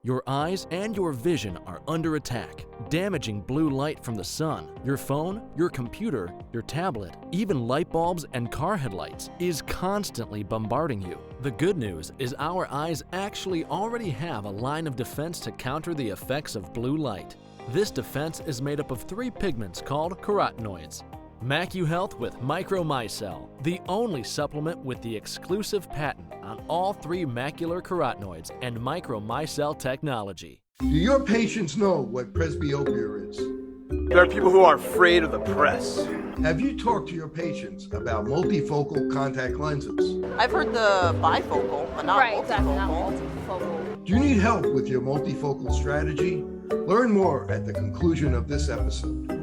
Your eyes and your vision are under attack, damaging blue light from the sun. Your phone, your computer, your tablet, even light bulbs and car headlights is constantly bombarding you. The good news is our eyes actually already have a line of defense to counter the effects of blue light. This defense is made up of 3 pigments called carotenoids. MacuHealth with Micromicelle, the only supplement with the exclusive patent on all 3 macular carotenoids and Micromicelle technology. Do your patients know what presbyopia is? There are people who are afraid of the press. Have you talked to your patients about multifocal contact lenses? I've heard the bifocal, but not multifocal. Exactly, not multifocal. Do you need help with your multifocal strategy? Learn more at the conclusion of this episode.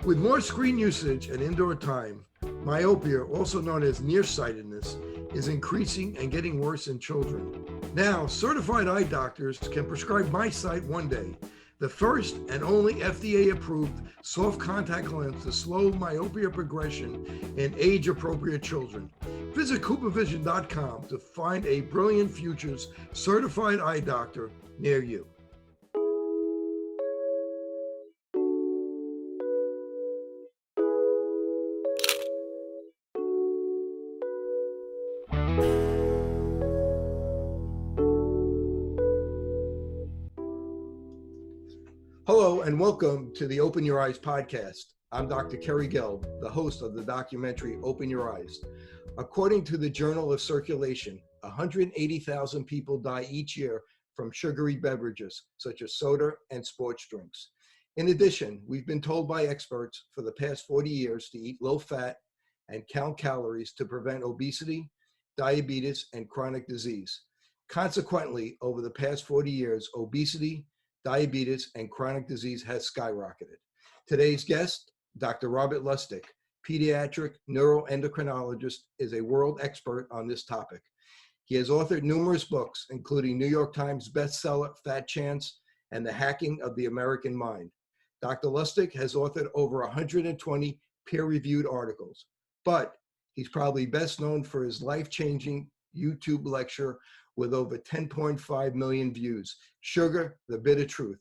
With more screen usage and indoor time, myopia, also known as nearsightedness, is increasing and getting worse in children. Now, certified eye doctors can prescribe MiSight One Day, the first and only FDA-approved soft contact lens to slow myopia progression in age-appropriate children. Visit CooperVision.com to find a Brilliant Futures certified eye doctor near you. Hello and welcome to the Open Your Eyes podcast. I'm Dr. Kerry Gelb, the host of the documentary Open Your Eyes. According to the Journal of Circulation, 180,000 people die each year from sugary beverages such as soda and sports drinks. In addition, we've been told by experts for the past 40 years to eat low fat and count calories to prevent obesity, diabetes, and chronic disease. Consequently, over the past 40 years, obesity, diabetes, and chronic disease has skyrocketed. Today's guest, Dr. Robert Lustig, pediatric neuroendocrinologist, is a world expert on this topic. He has authored numerous books, including New York Times bestseller Fat Chance and The Hacking of the American Mind. Dr. Lustig has authored over 120 peer-reviewed articles, but he's probably best known for his life-changing YouTube lecture with over 10.5 million views, Sugar, the Bitter Truth.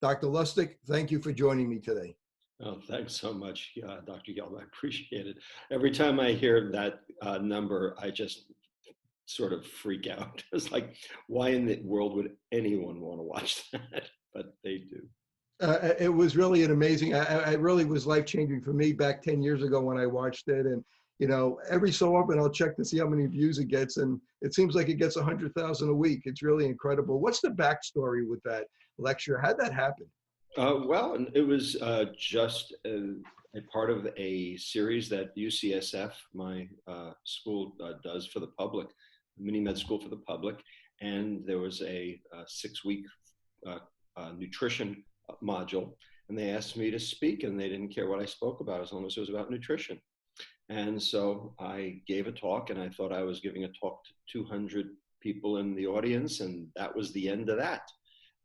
Dr. Lustig, thank you for joining me today. Oh, thanks so much, Dr. Gelb. I appreciate it. Every time I hear that number, I just sort of freak out. It's like, why in the world would anyone want to watch that? But they do. It was really an amazing, I really was life-changing for me back 10 years ago when I watched it. And you know, every so often I'll check to see how many views it gets, and it seems like it gets 100,000 a week. It's really incredible. What's the backstory with that lecture? How'd that happen? Well, it was just a part of a series that UCSF, my school, does for the public, mini med school for the public, and there was a 6-week nutrition module, and they asked me to speak, and they didn't care what I spoke about as long as it was about nutrition. And so I gave a talk, and I thought I was giving a talk to 200 people in the audience, and that was the end of that.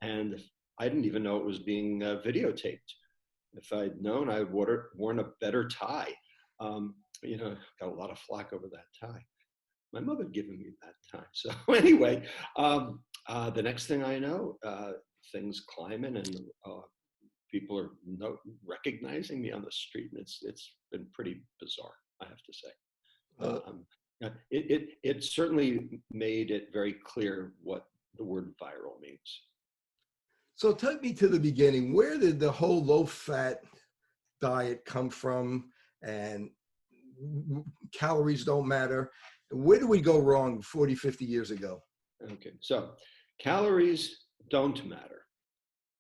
And I didn't even know it was being videotaped. If I'd known, I would have worn a better tie. You know, got a lot of flack over that tie. My mother had given me that tie. So anyway, the next thing I know, things climbing, and people are recognizing me on the street, and it's been pretty bizarre, I have to say. It certainly made it very clear what the word viral means. So take me to the beginning. Where did the whole low-fat diet come from, and calories don't matter? Where did we go wrong 40, 50 years ago? Okay, so calories don't matter.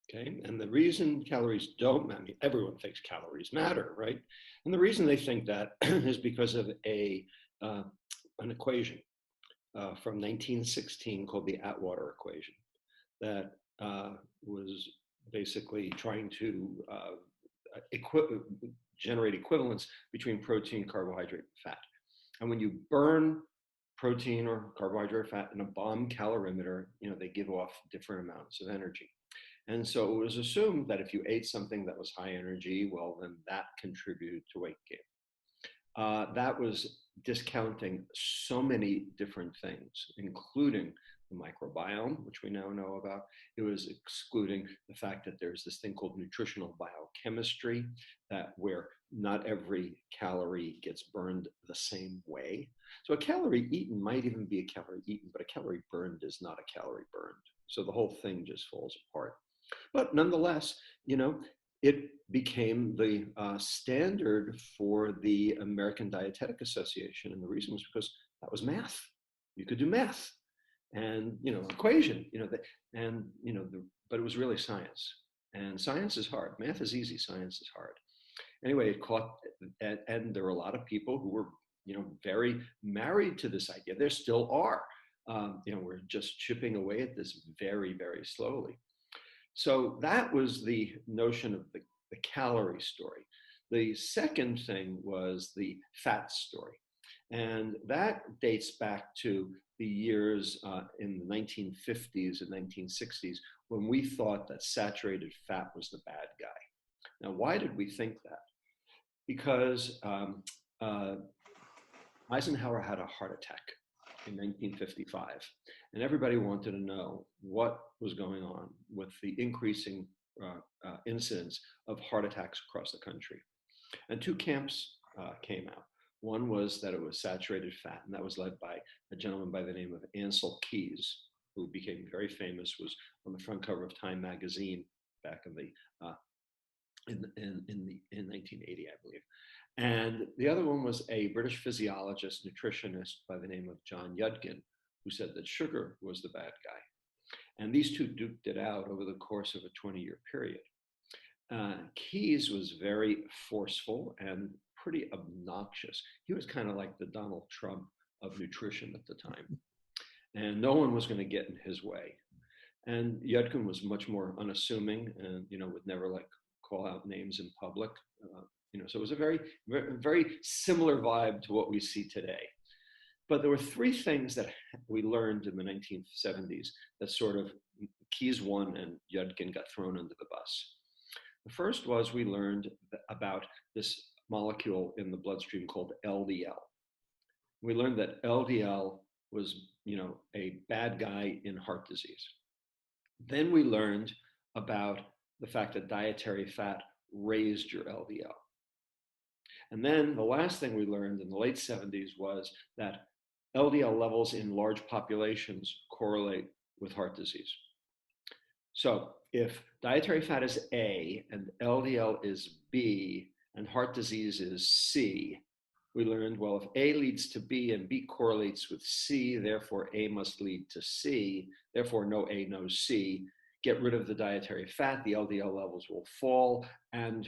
Okay, and the reason calories don't matter, I mean, everyone thinks calories matter, right? And the reason they think that is because of an equation from 1916 called the Atwater equation that was basically trying to generate equivalence between protein, carbohydrate, and fat. And when you burn protein or carbohydrate or fat in a bomb calorimeter, you know, they give off different amounts of energy. And so it was assumed that if you ate something that was high energy, well, then that contributed to weight gain. That was discounting so many different things, including the microbiome, which we now know about. It was excluding the fact that there's this thing called nutritional biochemistry, that where not every calorie gets burned the same way. So a calorie eaten might even be a calorie eaten, but a calorie burned is not a calorie burned. So the whole thing just falls apart. But nonetheless, it became the standard for the American Dietetic Association. And the reason was because that was math. You could do math and, equation, but it was really science. And science is hard. Math is easy, science is hard. Anyway, it caught, and there were a lot of people who were, very married to this idea. There still are. We're just chipping away at this very, very slowly. So that was the notion of the calorie story. The second thing was the fat story. And that dates back to the years in the 1950s and 1960s when we thought that saturated fat was the bad guy. Now, why did we think that? Because Eisenhower had a heart attack in 1955, and everybody wanted to know what was going on with the increasing incidence of heart attacks across the country. And two camps came out. One was that it was saturated fat, and that was led by a gentleman by the name of Ansel Keys, who became very famous, was on the front cover of Time magazine back in 1980, I believe. And the other one was a British physiologist, nutritionist by the name of John Yudkin, who said that sugar was the bad guy. And these two duked it out over the course of a 20-year period. Keyes was very forceful and pretty obnoxious. He was kind of like the Donald Trump of nutrition at the time. And no one was going to get in his way. And Yudkin was much more unassuming and, would never call out names in public. So it was a very, very, very similar vibe to what we see today. But there were three things that we learned in the 1970s that sort of Keyes won and Yudkin got thrown under the bus. The first was we learned about this molecule in the bloodstream called LDL. We learned that LDL was, a bad guy in heart disease. Then we learned about the fact that dietary fat raised your LDL. And then the last thing we learned in the late 70s was that LDL levels in large populations correlate with heart disease. So if dietary fat is A and LDL is B and heart disease is C, we learned, well, if A leads to B and B correlates with C, therefore A must lead to C, therefore no A, no C. Get rid of the dietary fat, the LDL levels will fall, and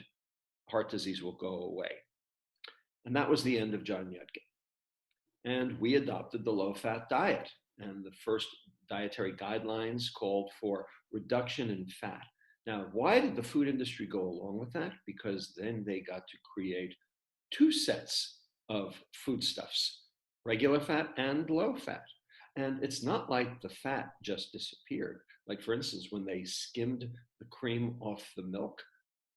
heart disease will go away. And that was the end of John Yudkin. And we adopted the low-fat diet. And the first dietary guidelines called for reduction in fat. Now, why did the food industry go along with that? Because then they got to create two sets of foodstuffs, regular fat and low fat. And it's not like the fat just disappeared. Like, for instance, when they skimmed the cream off the milk,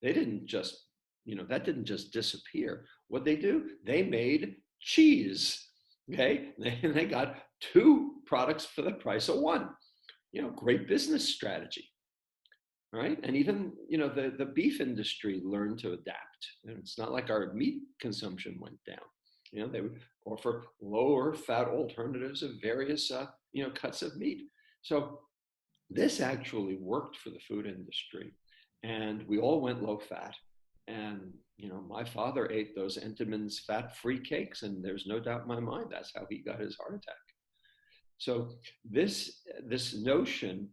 they didn't just, that didn't just disappear. What they do? They made cheese, okay? And they got two products for the price of one. Great business strategy, right? And even, the beef industry learned to adapt. And it's not like our meat consumption went down. They would offer lower fat alternatives of various, cuts of meat. So this actually worked for the food industry. And we all went low fat. And, my father ate those Entenmann's fat-free cakes, and there's no doubt in my mind that's how he got his heart attack. So this notion,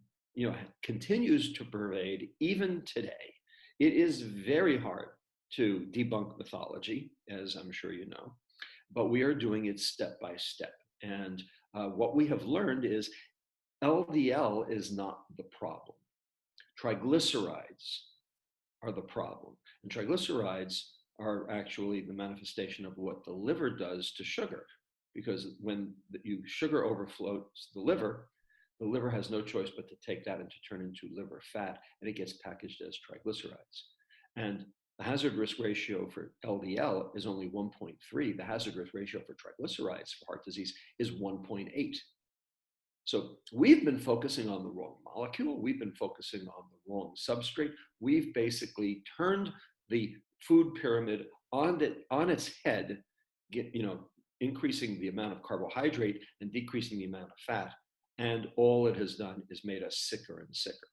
continues to pervade even today. It is very hard to debunk mythology, as I'm sure you know, but we are doing it step by step. And what we have learned is LDL is not the problem. Triglycerides are the problem. And triglycerides are actually the manifestation of what the liver does to sugar. Because when sugar overflows the liver has no choice but to take that and to turn into liver fat, and it gets packaged as triglycerides. And the hazard risk ratio for LDL is only 1.3. The hazard risk ratio for triglycerides for heart disease is 1.8. So we've been focusing on the wrong molecule. We've been focusing on the wrong substrate. We've basically turned the food pyramid on its head, increasing the amount of carbohydrate and decreasing the amount of fat. And all it has done is made us sicker and sicker.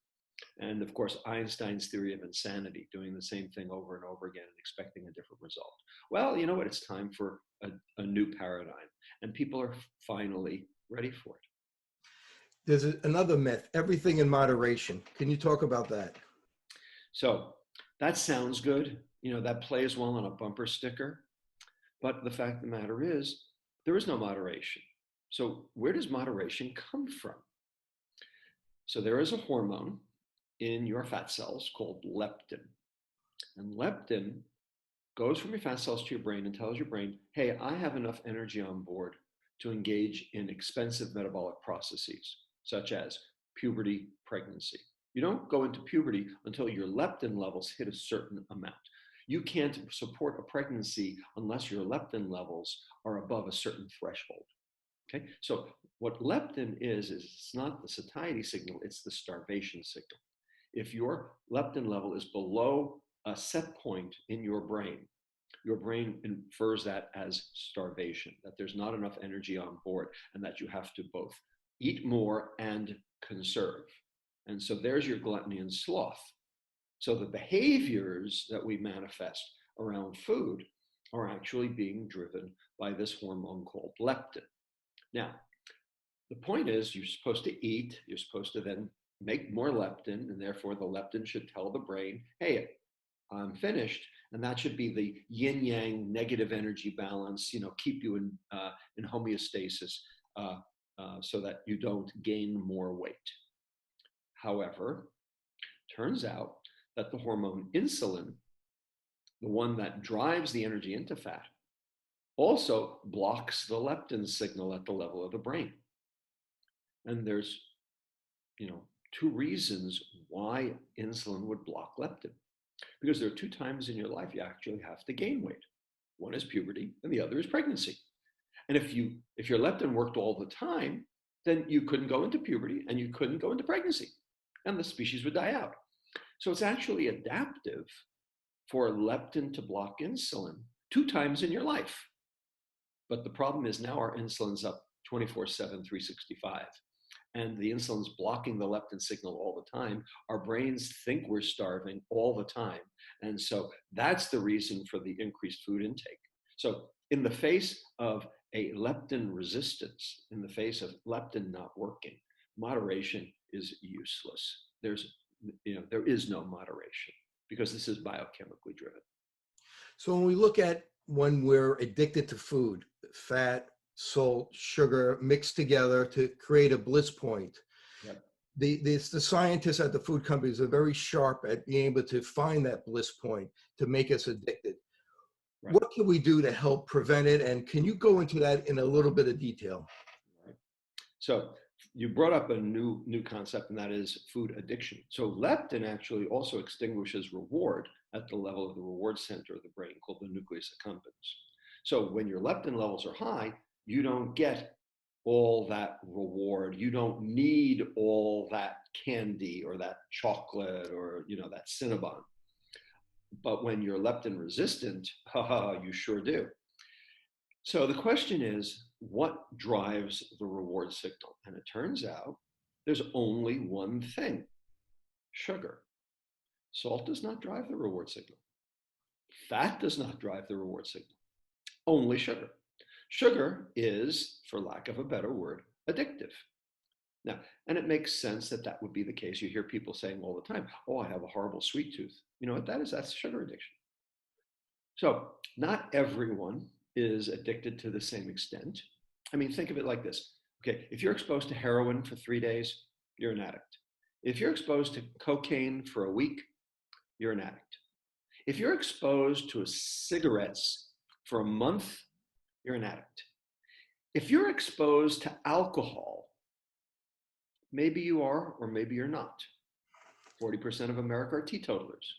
And of course, Einstein's theory of insanity, doing the same thing over and over again and expecting a different result. Well, you know what? It's time for a new paradigm. And people are finally ready for it. There's another myth, everything in moderation. Can you talk about that? So that sounds good. That plays well on a bumper sticker. But the fact of the matter is, there is no moderation. So where does moderation come from? So there is a hormone in your fat cells called leptin. And leptin goes from your fat cells to your brain and tells your brain, hey, I have enough energy on board to engage in expensive metabolic processes, such as puberty, pregnancy. You don't go into puberty until your leptin levels hit a certain amount. You can't support a pregnancy unless your leptin levels are above a certain threshold. Okay, so what leptin is it's not the satiety signal, it's the starvation signal. If your leptin level is below a set point in your brain infers that as starvation, that there's not enough energy on board and that you have to both eat more and conserve. And so there's your gluttony and sloth. So the behaviors that we manifest around food are actually being driven by this hormone called leptin. Now, the point is you're supposed to eat, you're supposed to then make more leptin, and therefore the leptin should tell the brain, hey, I'm finished. And that should be the yin yang negative energy balance, keep you in homeostasis so that you don't gain more weight. However, turns out that the hormone insulin, the one that drives the energy into fat, also blocks the leptin signal at the level of the brain. And there's, two reasons why insulin would block leptin. Because there are 2 times in your life you actually have to gain weight. One is puberty and the other is pregnancy. And if your leptin worked all the time, then you couldn't go into puberty and you couldn't go into pregnancy and the species would die out. So it's actually adaptive for leptin to block insulin 2 times in your life. But the problem is now our insulin's up 24/7, 365. And the insulin's blocking the leptin signal all the time. Our brains think we're starving all the time. And so that's the reason for the increased food intake. So in the face of a leptin resistance, in the face of leptin not working, moderation is useless. There is no moderation because this is biochemically driven. So when we look at when we're addicted to food, fat, salt, sugar mixed together to create a bliss point. Yep. The scientists at the food companies are very sharp at being able to find that bliss point to make us addicted. Right. What can we do to help prevent it? And can you go into that in a little bit of detail? Right. So you brought up a new concept, and that is food addiction. So leptin actually also extinguishes reward at the level of the reward center of the brain called the nucleus accumbens. So when your leptin levels are high, you don't get all that reward. You don't need all that candy or that chocolate or that Cinnabon. But when you're leptin resistant, you sure do. So the question is, what drives the reward signal? And it turns out there's only one thing: sugar. Salt does not drive the reward signal. Fat does not drive the reward signal. Only sugar. Sugar is, for lack of a better word, addictive. Now, and it makes sense that that would be the case. You hear people saying all the time, oh, I have a horrible sweet tooth. You know what that is? That's sugar addiction. So not everyone is addicted to the same extent. I mean, think of it like this. Okay, if you're exposed to heroin for 3 days, you're an addict. If you're exposed to cocaine for a week, you're an addict. If you're exposed to cigarettes for a month, you're an addict. If you're exposed to alcohol, maybe you are, or maybe you're not. 40% of America are teetotalers.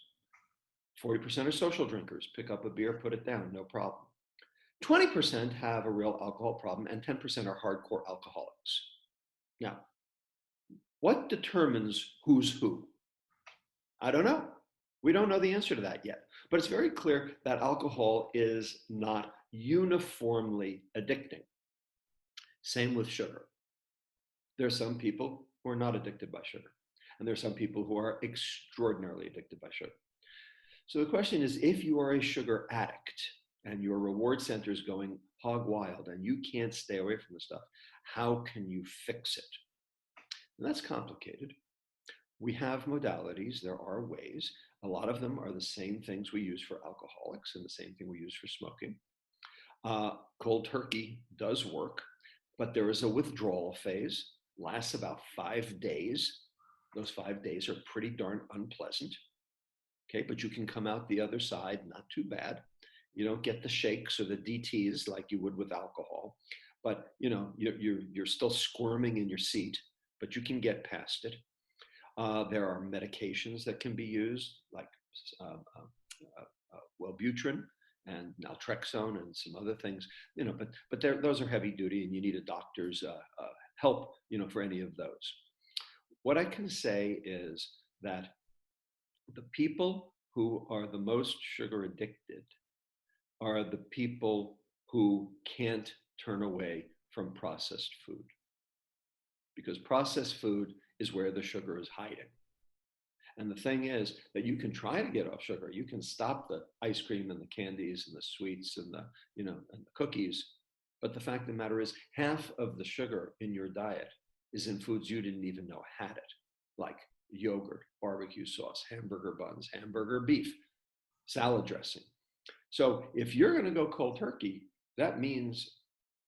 40% are social drinkers. Pick up a beer, put it down, no problem. 20% have a real alcohol problem, and 10% are hardcore alcoholics. Now, what determines who's who? I don't know. We don't know the answer to that yet. But it's very clear that alcohol is not uniformly addicting. Same with sugar. There are some people who are not addicted by sugar, and there are some people who are extraordinarily addicted by sugar. So the question is, if you are a sugar addict and your reward center is going hog wild and you can't stay away from the stuff, how can you fix it? And that's complicated. We have modalities, there are ways. A lot of them are the same things we use for alcoholics and the same thing we use for smoking. Cold turkey does work, but there is a withdrawal phase, lasts about 5 days. Those 5 days are pretty darn unpleasant. Okay, but you can come out the other side, not too bad. You don't get the shakes or the DTs like you would with alcohol, but you're still squirming in your seat, but you can get past it. There are medications that can be used, like Wellbutrin and naltrexone and some other things, but those are heavy duty, and you need a doctor's help, for any of those. What I can say is that the people who are the most sugar addicted are the people who can't turn away from processed food, because processed food is where the sugar is hiding. And the thing is that you can try to get off sugar. You can stop the ice cream and the candies and the sweets and the cookies. But the fact of the matter is, half of the sugar in your diet is in foods you didn't even know had it, like yogurt, barbecue sauce, hamburger buns, hamburger beef, salad dressing. So if you're going to go cold turkey, that means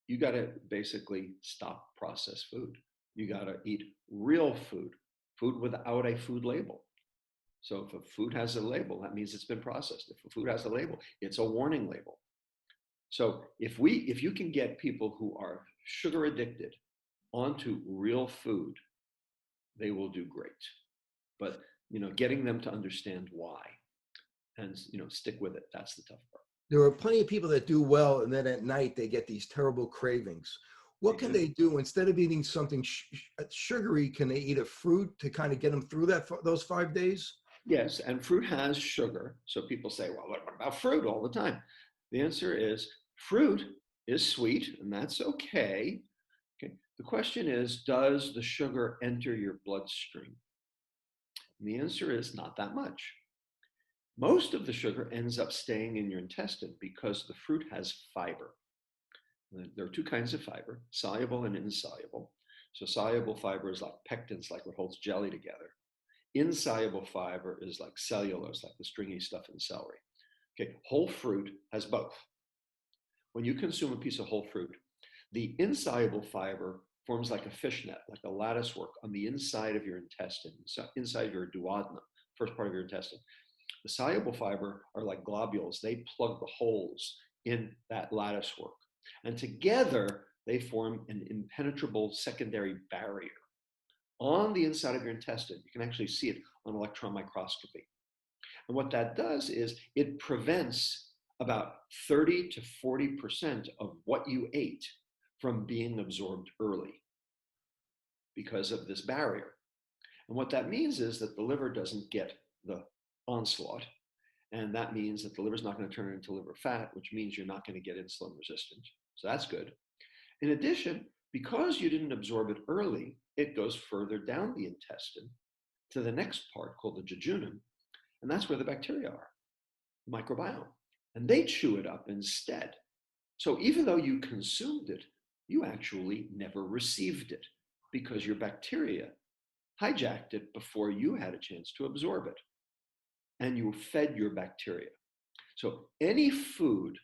you got to basically stop processed food. You got to eat real food, food without a food label. So if a food has a label, that means it's been processed. If a food has a label, it's a warning label. So if you can get people who are sugar addicted onto real food, they will do great. But getting them to understand why and stick with it, that's the tough part. There are plenty of people that do well, and then at night they get these terrible cravings. What can they do instead of eating something sugary? Can they eat a fruit to kind of get them through those 5 days? Yes, and fruit has sugar. So people say, well, what about fruit all the time? The answer is fruit is sweet, and that's okay. The question is, does the sugar enter your bloodstream? And the answer is not that much. Most of the sugar ends up staying in your intestine because the fruit has fiber. There are two kinds of fiber, soluble and insoluble. So soluble fiber is like pectins, like what holds jelly together. Insoluble fiber is like cellulose, like the stringy stuff in celery. Whole fruit has both. When you consume a piece of whole fruit, the insoluble fiber forms like a fishnet, like a lattice work on the inside of your intestine, inside of your duodenum, first part of your intestine. The soluble fiber are like globules. They plug the holes in that lattice work. And together, they form an impenetrable secondary barrier on the inside of your intestine. You can actually see it on electron microscopy. And what that does is it prevents about 30 to 40% of what you ate from being absorbed early because of this barrier. And what that means is that the liver doesn't get the onslaught. And that means that the liver is not going to turn into liver fat, which means you're not going to get insulin resistant. So that's good. In addition, because you didn't absorb it early, it goes further down the intestine to the next part called the jejunum. And that's where the bacteria are, the microbiome. And they chew it up instead. So even though you consumed it, you actually never received it because your bacteria hijacked it before you had a chance to absorb it. And you fed your bacteria. So any food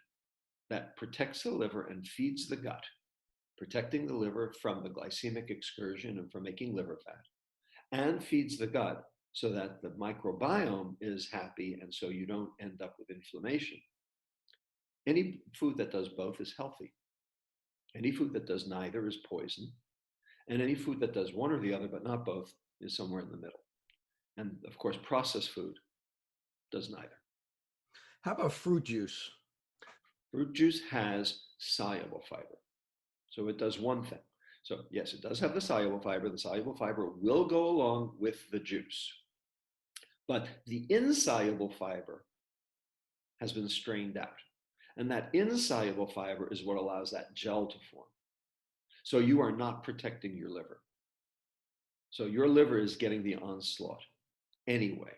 that protects the liver and feeds the gut, protecting the liver from the glycemic excursion and from making liver fat, and feeds the gut so that the microbiome is happy and so you don't end up with inflammation. Any food that does both is healthy. Any food that does neither is poison. And any food that does one or the other but not both is somewhere in the middle. And of course, processed food does neither. How about fruit juice? Fruit juice has soluble fiber. So it does one thing. So yes, it does have the soluble fiber. The soluble fiber will go along with the juice. But the insoluble fiber has been strained out. And that insoluble fiber is what allows that gel to form. So you are not protecting your liver. So your liver is getting the onslaught anyway.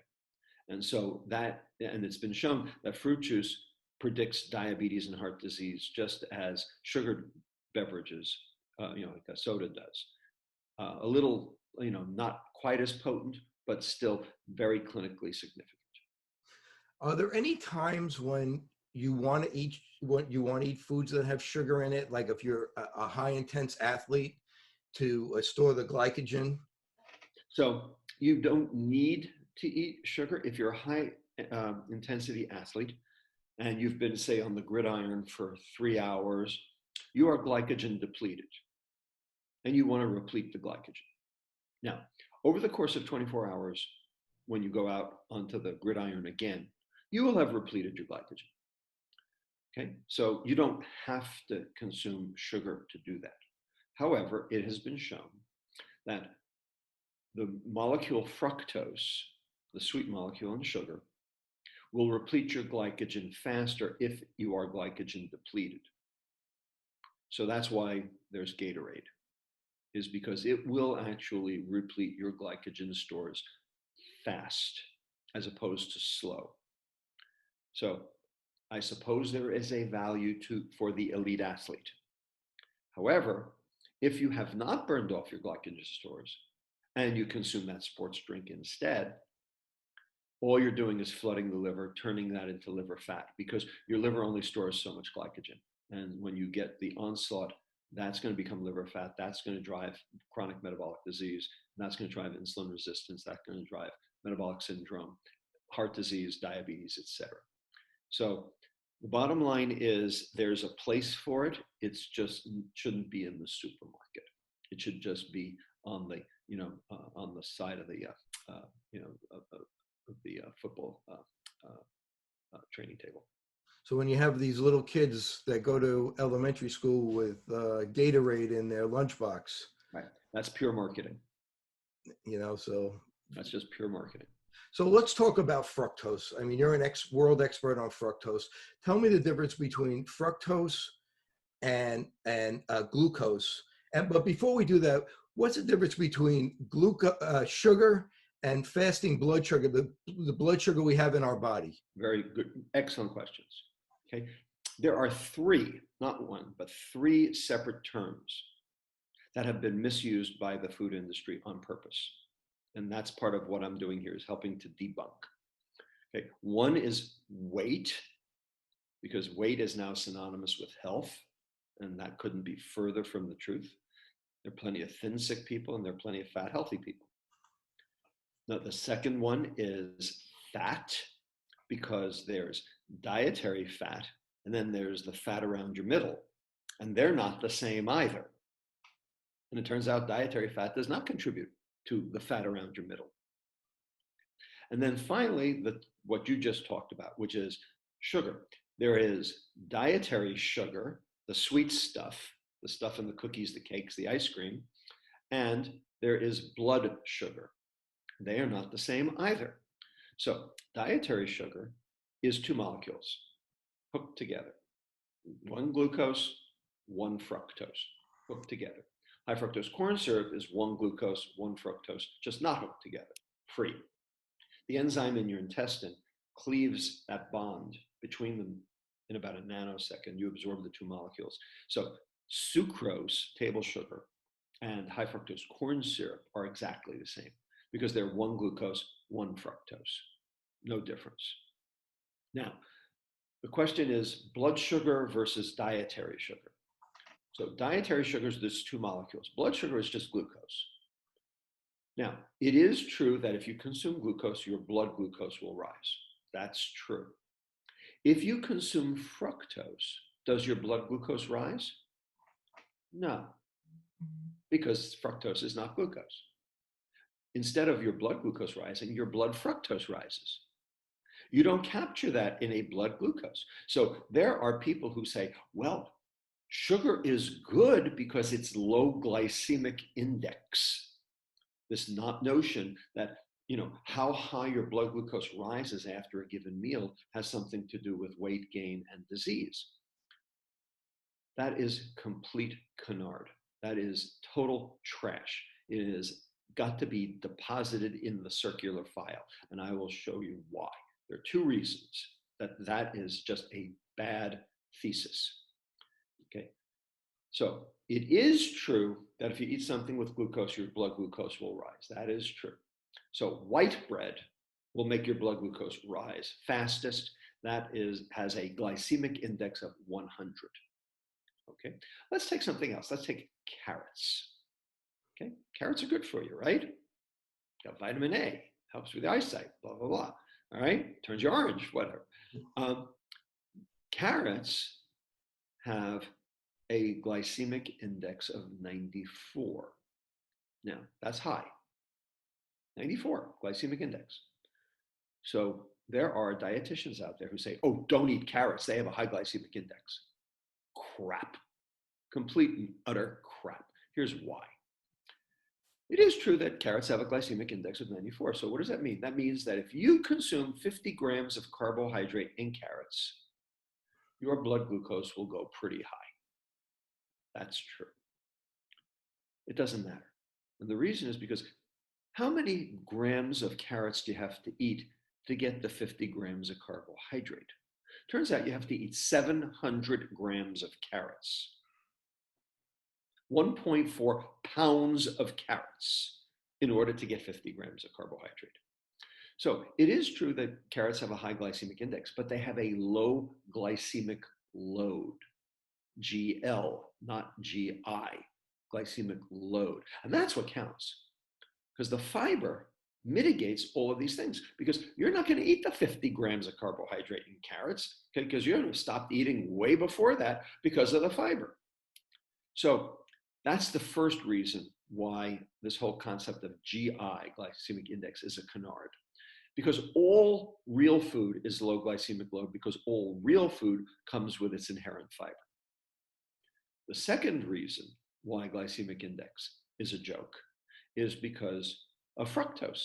And so that, and it's been shown that fruit juice predicts diabetes and heart disease just as sugared beverages, like a soda does. A little, not quite as potent, but still very clinically significant. Are there any times when you want to eat foods that have sugar in it, like if you're a high intense athlete, to store the glycogen? So you don't need to eat sugar if you're a high intensity athlete and you've been, say, on the gridiron for 3 hours. You are glycogen depleted and you want to replete the glycogen. Now, over the course of 24 hours, when you go out onto the gridiron again, you will have repleted your glycogen. Okay, so you don't have to consume sugar to do that. However, it has been shown that the molecule fructose, the sweet molecule in sugar, will replete your glycogen faster if you are glycogen depleted. So that's why there's Gatorade, is because it will actually replete your glycogen stores fast as opposed to slow. So I suppose there is a value for the elite athlete. However, if you have not burned off your glycogen stores and you consume that sports drink instead, all you're doing is flooding the liver, turning that into liver fat, because your liver only stores so much glycogen. And when you get the onslaught, that's going to become liver fat. That's going to drive chronic metabolic disease. And that's going to drive insulin resistance. That's going to drive metabolic syndrome, heart disease, diabetes, etc. So the bottom line is there's a place for it. It's just shouldn't be in the supermarket. It should just be on the, on the side of the, football training table. So when you have these little kids that go to elementary school with Gatorade in their lunchbox, right? That's pure marketing. So that's just pure marketing. So let's talk about fructose. I mean, you're an world expert on fructose. Tell me the difference between fructose and glucose. But before we do that, what's the difference between sugar and fasting blood sugar, the blood sugar we have in our body? Very good, excellent questions. Okay, there are three, not one, but three separate terms that have been misused by the food industry on purpose. And that's part of what I'm doing here, is helping to debunk. Okay, one is weight, because weight is now synonymous with health, and that couldn't be further from the truth. There are plenty of thin, sick people, and there are plenty of fat, healthy people. Now, the second one is fat, because there's dietary fat, and then there's the fat around your middle, and they're not the same either. And it turns out dietary fat does not contribute to the fat around your middle. And then finally, what you just talked about, which is sugar. There is dietary sugar, the sweet stuff, the stuff in the cookies, the cakes, the ice cream, and there is blood sugar. They are not the same either. So dietary sugar is two molecules hooked together. One glucose, one fructose, hooked together. High fructose corn syrup is one glucose, one fructose, just not hooked together, free. The enzyme in your intestine cleaves that bond between them in about a nanosecond. You absorb the two molecules. So sucrose, table sugar, and high fructose corn syrup are exactly the same because they're one glucose, one fructose. No difference. Now, the question is blood sugar versus dietary sugar. So dietary sugar is these two molecules. Blood sugar is just glucose. Now, it is true that if you consume glucose, your blood glucose will rise. That's true. If you consume fructose, does your blood glucose rise? No, because fructose is not glucose. Instead of your blood glucose rising, your blood fructose rises. You don't capture that in a blood glucose. So there are people who say, well, Sugar is good because it's low glycemic index. This notion that, how high your blood glucose rises after a given meal has something to do with weight gain and disease. That is complete canard. That is total trash. It has got to be deposited in the circular file, and I will show you why. There are two reasons that is just a bad thesis. Okay, so it is true that if you eat something with glucose, your blood glucose will rise. That is true. So white bread will make your blood glucose rise fastest. That has a glycemic index of 100. Okay, let's take something else. Let's take carrots. Okay, carrots are good for you, right? Got vitamin A, helps with the eyesight, blah, blah, blah. All right, turns you orange, whatever. Carrots have a glycemic index of 94. Now, that's high. 94 glycemic index. So there are dietitians out there who say, oh, don't eat carrots. They have a high glycemic index. Crap. Complete and utter crap. Here's why. It is true that carrots have a glycemic index of 94. So what does that mean? That means that if you consume 50 grams of carbohydrate in carrots, your blood glucose will go pretty high. That's true. It doesn't matter. And the reason is because how many grams of carrots do you have to eat to get the 50 grams of carbohydrate? Turns out you have to eat 700 grams of carrots. 1.4 pounds of carrots in order to get 50 grams of carbohydrate. So it is true that carrots have a high glycemic index, but they have a low glycemic load. GL, not GI, glycemic load. And that's what counts, because the fiber mitigates all of these things, because you're not going to eat the 50 grams of carbohydrate in carrots, okay, because you're going to stop eating way before that because of the fiber. So that's the first reason why this whole concept of GI, glycemic index, is a canard. Because all real food is low glycemic load, because all real food comes with its inherent fiber. The second reason why glycemic index is a joke is because of fructose.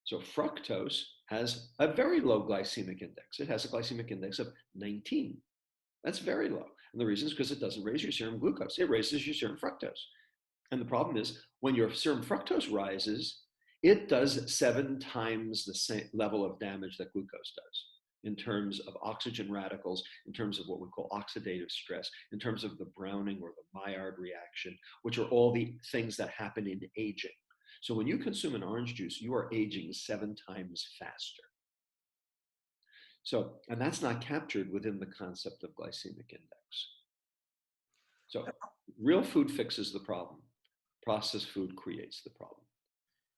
So fructose has a very low glycemic index. It has a glycemic index of 19. That's very low. And the reason is because it doesn't raise your serum glucose. It raises your serum fructose. And the problem is when your serum fructose rises, it does 7 times the same level of damage that glucose does in terms of oxygen radicals, in terms of what we call oxidative stress, in terms of the Browning or the Maillard reaction, which are all the things that happen in aging. So when you consume an orange juice, you are aging 7 times faster. So, and that's not captured within the concept of glycemic index. So real food fixes the problem. Processed food creates the problem.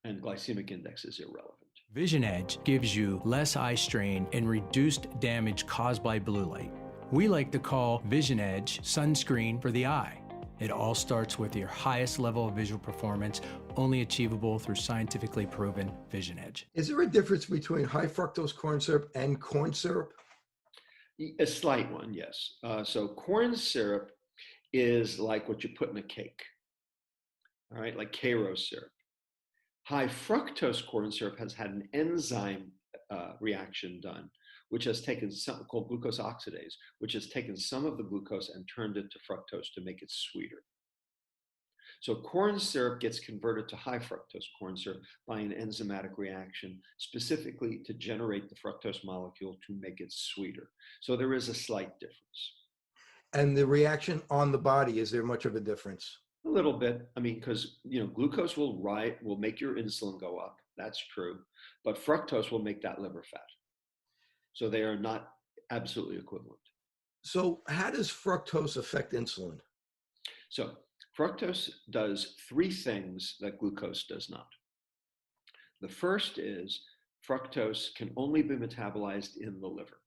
And glycemic index is irrelevant. Vision Edge gives you less eye strain and reduced damage caused by blue light. We like to call Vision Edge sunscreen for the eye. It all starts with your highest level of visual performance, only achievable through scientifically proven Vision Edge. Is there a difference between high fructose corn syrup and corn syrup? A slight one, yes. So corn syrup is like what you put in a cake, all right, like Karo syrup. High fructose corn syrup has had an enzyme reaction done, which has taken something called glucose oxidase, which has taken some of the glucose and turned it to fructose to make it sweeter. So corn syrup gets converted to high fructose corn syrup by an enzymatic reaction, specifically to generate the fructose molecule to make it sweeter. So there is a slight difference. And the reaction on the body, is there much of a difference? A little bit. I mean, because glucose will make your insulin go up. That's true. But fructose will make that liver fat. So they are not absolutely equivalent. So how does fructose affect insulin? So fructose does 3 things that glucose does not. The first is fructose can only be metabolized in the liver.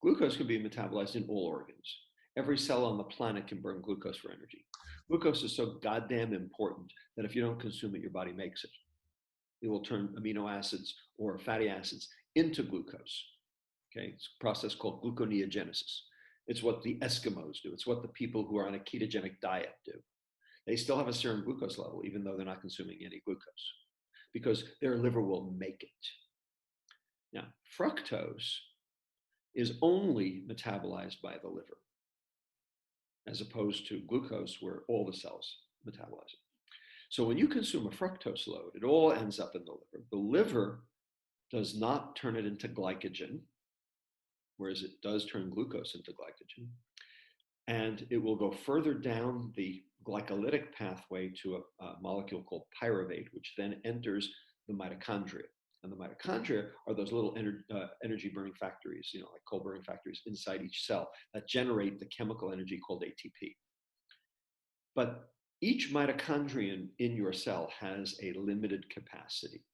Glucose can be metabolized in all organs. Every cell on the planet can burn glucose for energy. Glucose is so goddamn important that if you don't consume it, your body makes it. It will turn amino acids or fatty acids into glucose. Okay, it's a process called gluconeogenesis. It's what the Eskimos do. It's what the people who are on a ketogenic diet do. They still have a serum glucose level, even though they're not consuming any glucose, because their liver will make it. Now, fructose is only metabolized by the liver, as opposed to glucose, where all the cells metabolize it. So when you consume a fructose load, it all ends up in the liver. The liver does not turn it into glycogen, whereas it does turn glucose into glycogen. And it will go further down the glycolytic pathway to a molecule called pyruvate, which then enters the mitochondria. And the mitochondria are those little energy burning factories, like coal burning factories inside each cell that generate the chemical energy called ATP. But each mitochondrion in your cell has a limited capacity.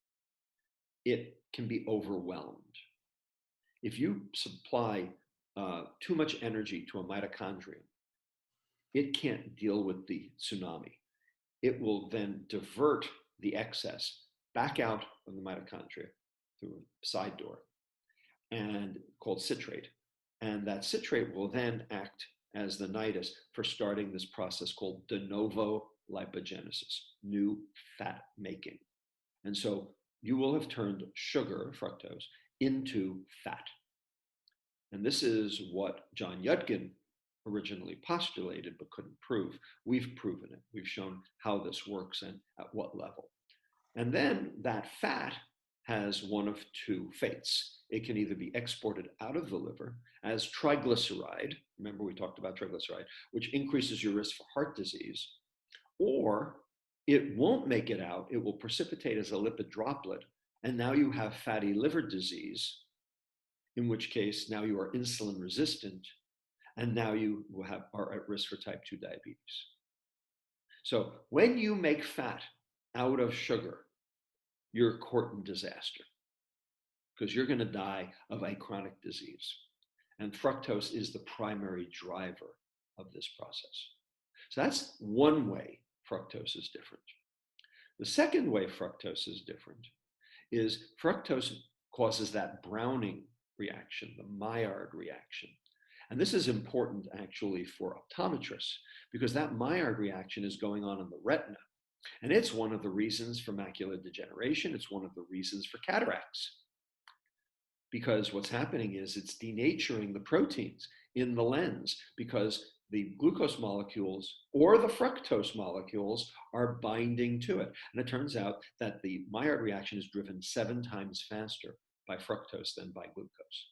It can be overwhelmed. If you supply too much energy to a mitochondrion, it can't deal with the tsunami. It will then divert the excess back out of the mitochondria through a side door, and called citrate. And that citrate will then act as the nidus for starting this process called de novo lipogenesis, new fat making. And so you will have turned sugar, fructose, into fat. And this is what John Yudkin originally postulated but couldn't prove. We've proven it. We've shown how this works and at what level. And then that fat has one of two fates. It can either be exported out of the liver as triglyceride. Remember, we talked about triglyceride, which increases your risk for heart disease, or it won't make it out. It will precipitate as a lipid droplet, and now you have fatty liver disease, in which case now you are insulin resistant, and now you are at risk for type 2 diabetes. So when you make fat out of sugar, you're courting disaster, because you're going to die of a chronic disease. And fructose is the primary driver of this process. So that's one way fructose is different. The second way fructose is different is fructose causes that browning reaction, the Maillard reaction. And this is important actually for optometrists, because that Maillard reaction is going on in the retina. And it's one of the reasons for macular degeneration. It's one of the reasons for cataracts. Because what's happening is it's denaturing the proteins in the lens, because the glucose molecules or the fructose molecules are binding to it. And it turns out that the Maillard reaction is driven 7 times faster by fructose than by glucose.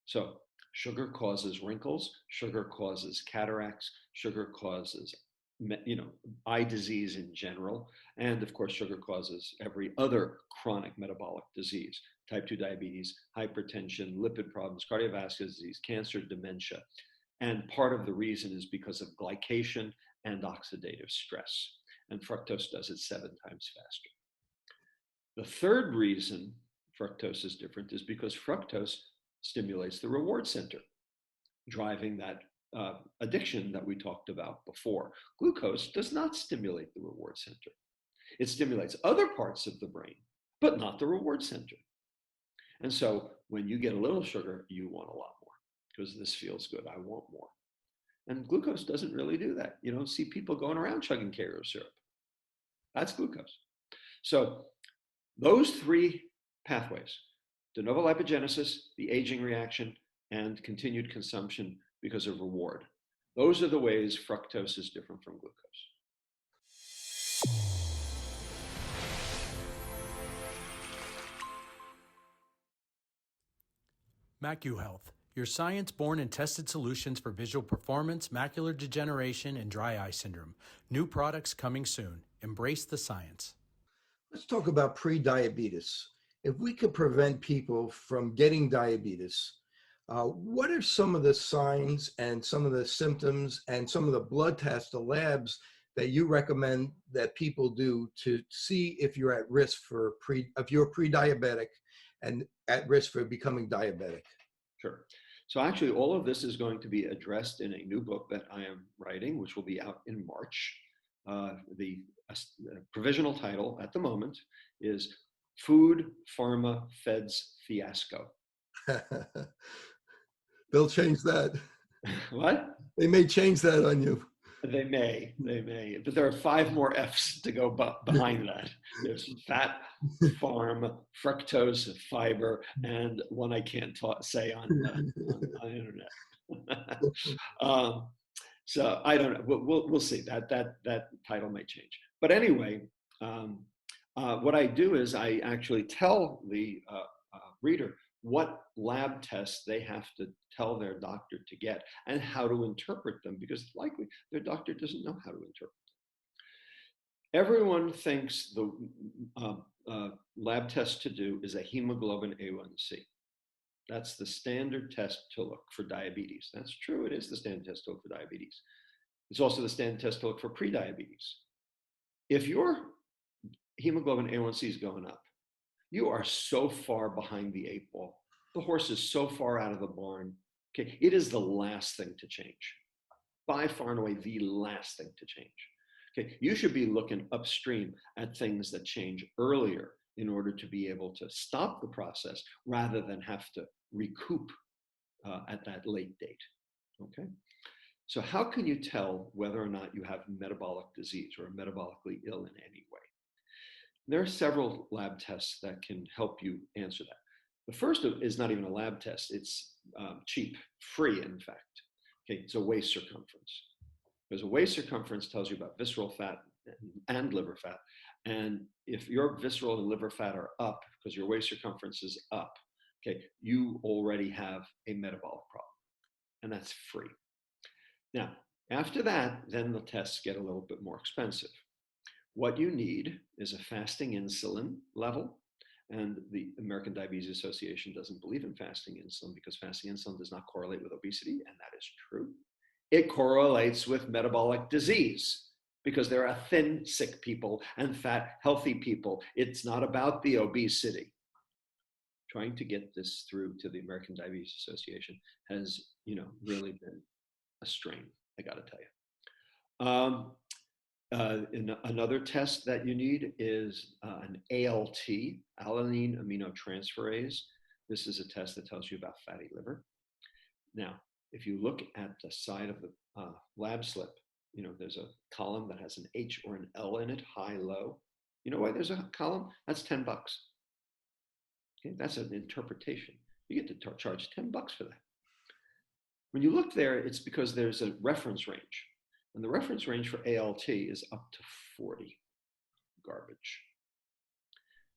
So sugar causes wrinkles, sugar causes cataracts, sugar causes eye disease in general, and of course sugar causes every other chronic metabolic disease: type 2 diabetes, hypertension, lipid problems, cardiovascular disease, cancer, dementia. And part of the reason is because of glycation and oxidative stress, and fructose does it 7 times faster. The third reason fructose is different is because fructose stimulates the reward center, driving that addiction that we talked about before. Glucose does not stimulate the reward center. It stimulates other parts of the brain, but not the reward center. And so when you get a little sugar, you want a lot more, because this feels good. I want more. And glucose doesn't really do that. You don't see people going around chugging Kager syrup. That's glucose. So those 3 pathways, de novo lipogenesis, the aging reaction, and continued consumption because of reward. Those are the ways fructose is different from glucose. MacuHealth, your science-born and tested solutions for visual performance, macular degeneration, and dry eye syndrome. New products coming soon. Embrace the science. Let's talk about pre-diabetes. If we could prevent people from getting diabetes, what are some of the signs and some of the symptoms and some of the blood tests, the labs that you recommend that people do to see if you're at risk for if you're pre-diabetic and at risk for becoming diabetic? Sure. So actually, all of this is going to be addressed in a new book that I am writing, which will be out in March. The provisional title at the moment is Food, Pharma, Feds Fiasco. They'll change that. What? They may change that on you. They may, but there are 5 more F's to go behind that. There's fat, farm, fructose, fiber, and one I can't say on the internet. So I don't know. We'll see. That title may change. But anyway, what I do is I actually tell the reader what lab tests they have to tell their doctor to get and how to interpret them, because likely their doctor doesn't know how to interpret them. Everyone thinks the lab test to do is a hemoglobin A1C. That's the standard test to look for diabetes. That's true, it is the standard test to look for diabetes. It's also the standard test to look for prediabetes. If your hemoglobin A1C is going up, you are so far behind the 8 ball. The horse is so far out of the barn. Okay, it is the last thing to change. By far and away, the last thing to change. Okay, you should be looking upstream at things that change earlier in order to be able to stop the process rather than have to recoup at that late date. Okay, so how can you tell whether or not you have metabolic disease or are metabolically ill in any way? There are several lab tests that can help you answer that. The first is not even a lab test. It's cheap, free, in fact. Okay, it's a waist circumference. Because a waist circumference tells you about visceral fat and liver fat. And if your visceral and liver fat are up, because your waist circumference is up, okay, you already have a metabolic problem. And that's free. Now, after that, then the tests get a little bit more expensive. What you need is a fasting insulin level, and the American Diabetes Association doesn't believe in fasting insulin because fasting insulin does not correlate with obesity, and that is true. It correlates with metabolic disease because there are thin, sick people and fat, healthy people. It's not about the obesity. Trying to get this through to the American Diabetes Association has, really been a strain, I got to tell you. Another test that you need is an ALT, alanine aminotransferase. This is a test that tells you about fatty liver. Now, if you look at the side of the lab slip, there's a column that has an H or an L in it, high, low. You know why there's a column? That's $10. Okay, that's an interpretation. You get to charge $10 for that. When you look there, it's because there's a reference range. And the reference range for ALT is up to 40. Garbage.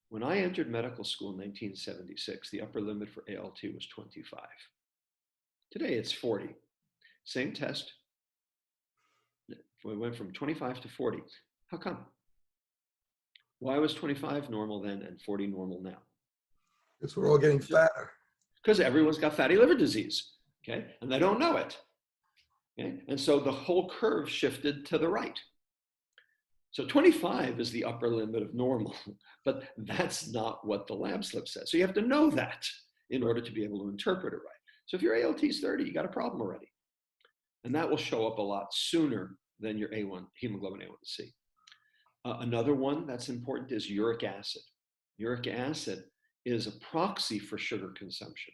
When I entered medical school in 1976, the upper limit for ALT was 25. Today it's 40. Same test. We went from 25 to 40. How come? Why was 25 normal then and 40 normal now? Because we're all getting fatter. Because everyone's got fatty liver disease, okay? And they don't know it. Okay? And so the whole curve shifted to the right. So 25 is the upper limit of normal, but that's not what the lab slip says. So you have to know that in order to be able to interpret it right. So if your ALT is 30, you got a problem already. And that will show up a lot sooner than your hemoglobin A1C. Another one that's important is uric acid. Uric acid is a proxy for sugar consumption.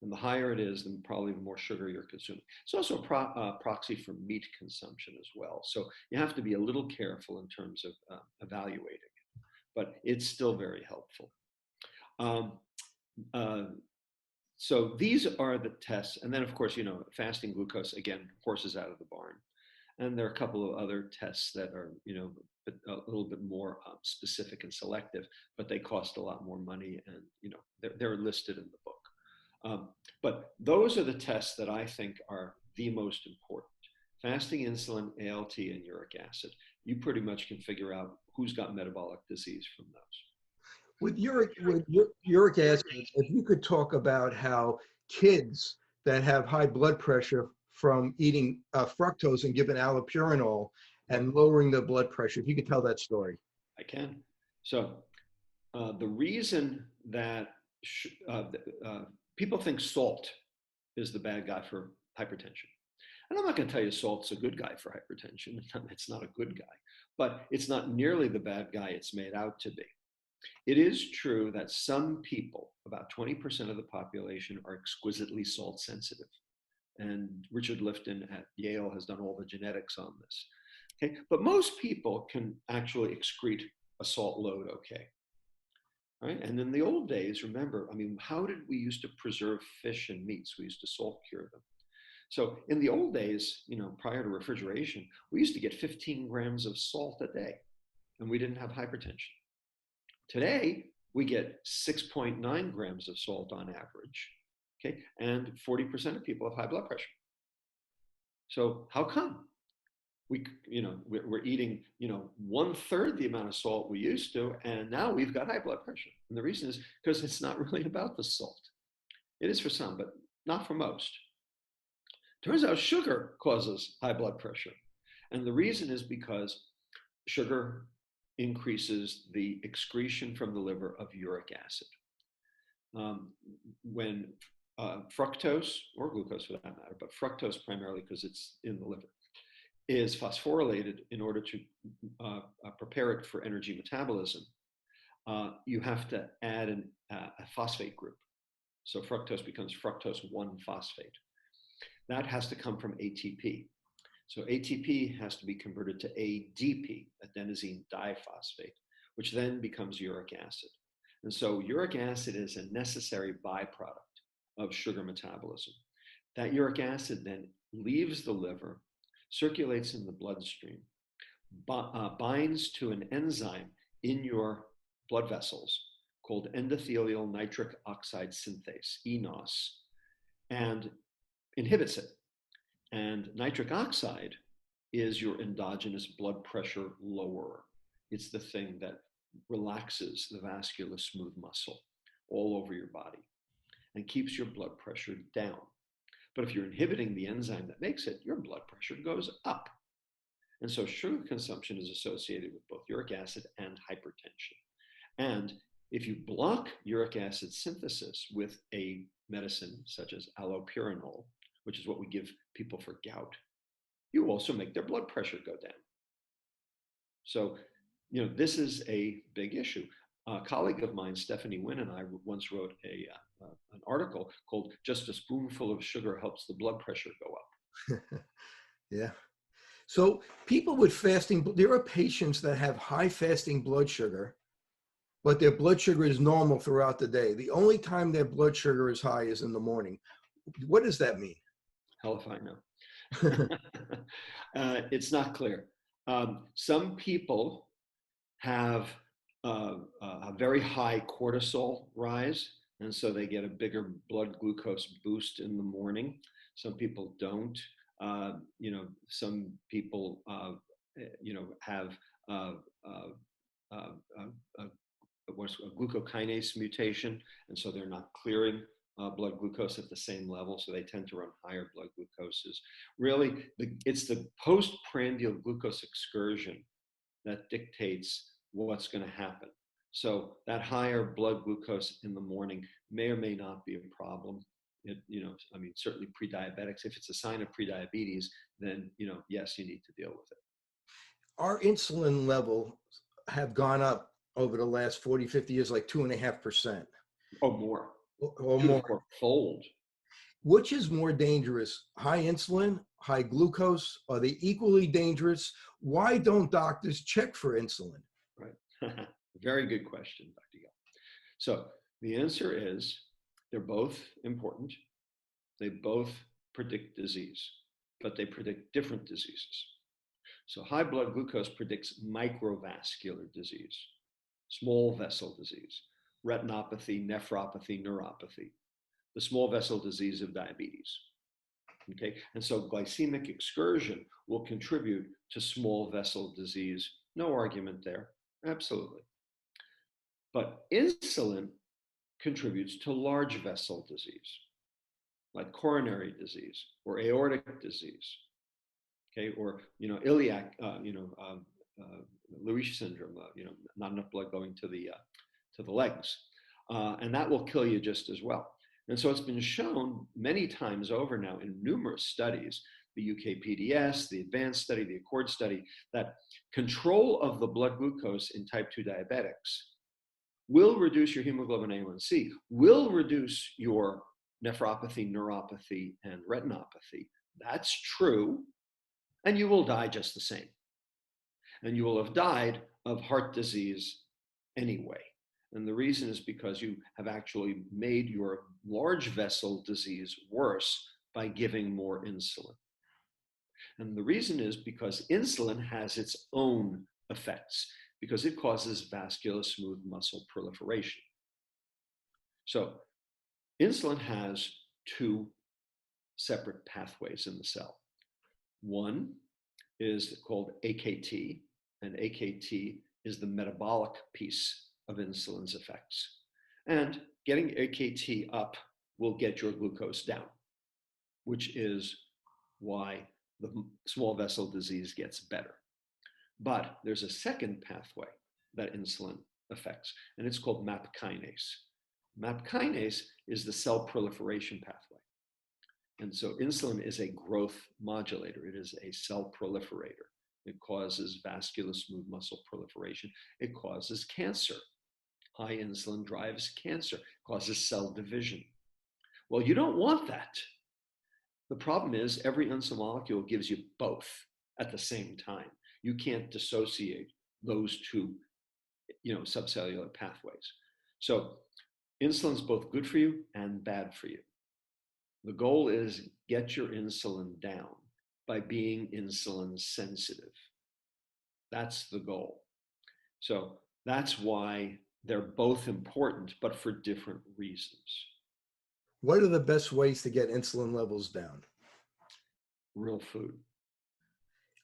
And the higher it is, then probably the more sugar you're consuming. It's also a proxy for meat consumption as well. So you have to be a little careful in terms of evaluating it, but it's still very helpful. So these are the tests. And then of course, fasting glucose, again, horses out of the barn. And there are a couple of other tests that are, a little bit more specific and selective, but they cost a lot more money and, they're listed in the book. But those are the tests that I think are the most important. Fasting insulin, ALT, and uric acid. You pretty much can figure out who's got metabolic disease from those. With uric acid, if you could talk about how kids that have high blood pressure from eating fructose and given allopurinol and lowering the blood pressure, if you could tell that story. I can. So the reason that people think salt is the bad guy for hypertension. And I'm not going to tell you salt's a good guy for hypertension. It's not a good guy, but it's not nearly the bad guy it's made out to be. It is true that some people, about 20% of the population, are exquisitely salt sensitive. and Richard Leptin at Yale has done all the genetics on this. Okay, but most people can actually excrete a salt load okay. Right? And in the old days, remember, I mean, how did we used to preserve fish and meats? We used to salt cure them. So in the old days, prior to refrigeration, we used to get 15 grams of salt a day, and we didn't have hypertension. Today, we get 6.9 grams of salt on average, okay? And 40% of people have high blood pressure. So how come? We're eating, 1/3 the amount of salt we used to, and now we've got high blood pressure. And the reason is because it's not really about the salt. It is for some, but not for most. Turns out sugar causes high blood pressure. And the reason is because sugar increases the excretion from the liver of uric acid. When fructose, or glucose for that matter, but fructose primarily because it's in the liver, is phosphorylated in order to prepare it for energy metabolism, you have to add a phosphate group. So fructose becomes fructose 1-phosphate. That has to come from ATP. So ATP has to be converted to ADP, adenosine diphosphate, which then becomes uric acid. And so uric acid is a necessary byproduct of sugar metabolism. That uric acid then leaves the liver, circulates in the bloodstream, binds to an enzyme in your blood vessels called endothelial nitric oxide synthase, eNOS, and inhibits it. And nitric oxide is your endogenous blood pressure lowerer. It's the thing that relaxes the vascular smooth muscle all over your body and keeps your blood pressure down. But if you're inhibiting the enzyme that makes it, your blood pressure goes up. And so sugar consumption is associated with both uric acid and hypertension. And if you block uric acid synthesis with a medicine such as allopurinol, which is what we give people for gout, you also make their blood pressure go down. So, this is a big issue. A colleague of mine, Stephanie Wynn, and I once wrote an article called "Just a Spoonful of Sugar Helps the Blood Pressure Go Up." Yeah. So people with fasting, there are patients that have high fasting blood sugar, but their blood sugar is normal throughout the day. The only time their blood sugar is high is in the morning. What does that mean? Hell if I know. It's not clear. Some people have a very high cortisol rise, and so they get a bigger blood glucose boost in the morning. Some people don't. Some people, have what's a glucokinase mutation, and so they're not clearing blood glucose at the same level, so they tend to run higher blood glucoses. Really, it's the postprandial glucose excursion that dictates what's going to happen. So that higher blood glucose in the morning may or may not be a problem. Certainly pre-diabetics, if it's a sign of prediabetes, then, yes, you need to deal with it. Our insulin level have gone up over the last 40, 50 years, like 2.5%. Oh, more. Or more. Fold. Which is more dangerous, high insulin, high glucose? Are they equally dangerous? Why don't doctors check for insulin? Right. Very good question, Dr. Gill. So the answer is they're both important. They both predict disease, but they predict different diseases. So high blood glucose predicts microvascular disease, small vessel disease, retinopathy, nephropathy, neuropathy, the small vessel disease of diabetes. Okay, and so glycemic excursion will contribute to small vessel disease. No argument there, absolutely. But insulin contributes to large vessel disease, like coronary disease or aortic disease, okay, or iliac, Lewis syndrome, not enough blood going to the legs, and that will kill you just as well. And so it's been shown many times over now in numerous studies, the UK PDS, the advanced study, the ACCORD study, that control of the blood glucose in type 2 diabetics will reduce your hemoglobin A1C, will reduce your nephropathy, neuropathy, and retinopathy. That's true, and you will die just the same. And you will have died of heart disease anyway. And the reason is because you have actually made your large vessel disease worse by giving more insulin. And the reason is because insulin has its own effects, because it causes vascular smooth muscle proliferation. So insulin has two separate pathways in the cell. One is called AKT, and AKT is the metabolic piece of insulin's effects. And getting AKT up will get your glucose down, which is why the small vessel disease gets better. But there's a second pathway that insulin affects, and it's called MAP kinase. MAP kinase is the cell proliferation pathway. And so insulin is a growth modulator. It is a cell proliferator. It causes vascular smooth muscle proliferation. It causes cancer. High insulin drives cancer, causes cell division. Well, you don't want that. The problem is every insulin molecule gives you both at the same time. You can't dissociate those two, subcellular pathways. So insulin's both good for you and bad for you. The goal is get your insulin down by being insulin sensitive. That's the goal. So that's why they're both important, but for different reasons. What are the best ways to get insulin levels down? Real food.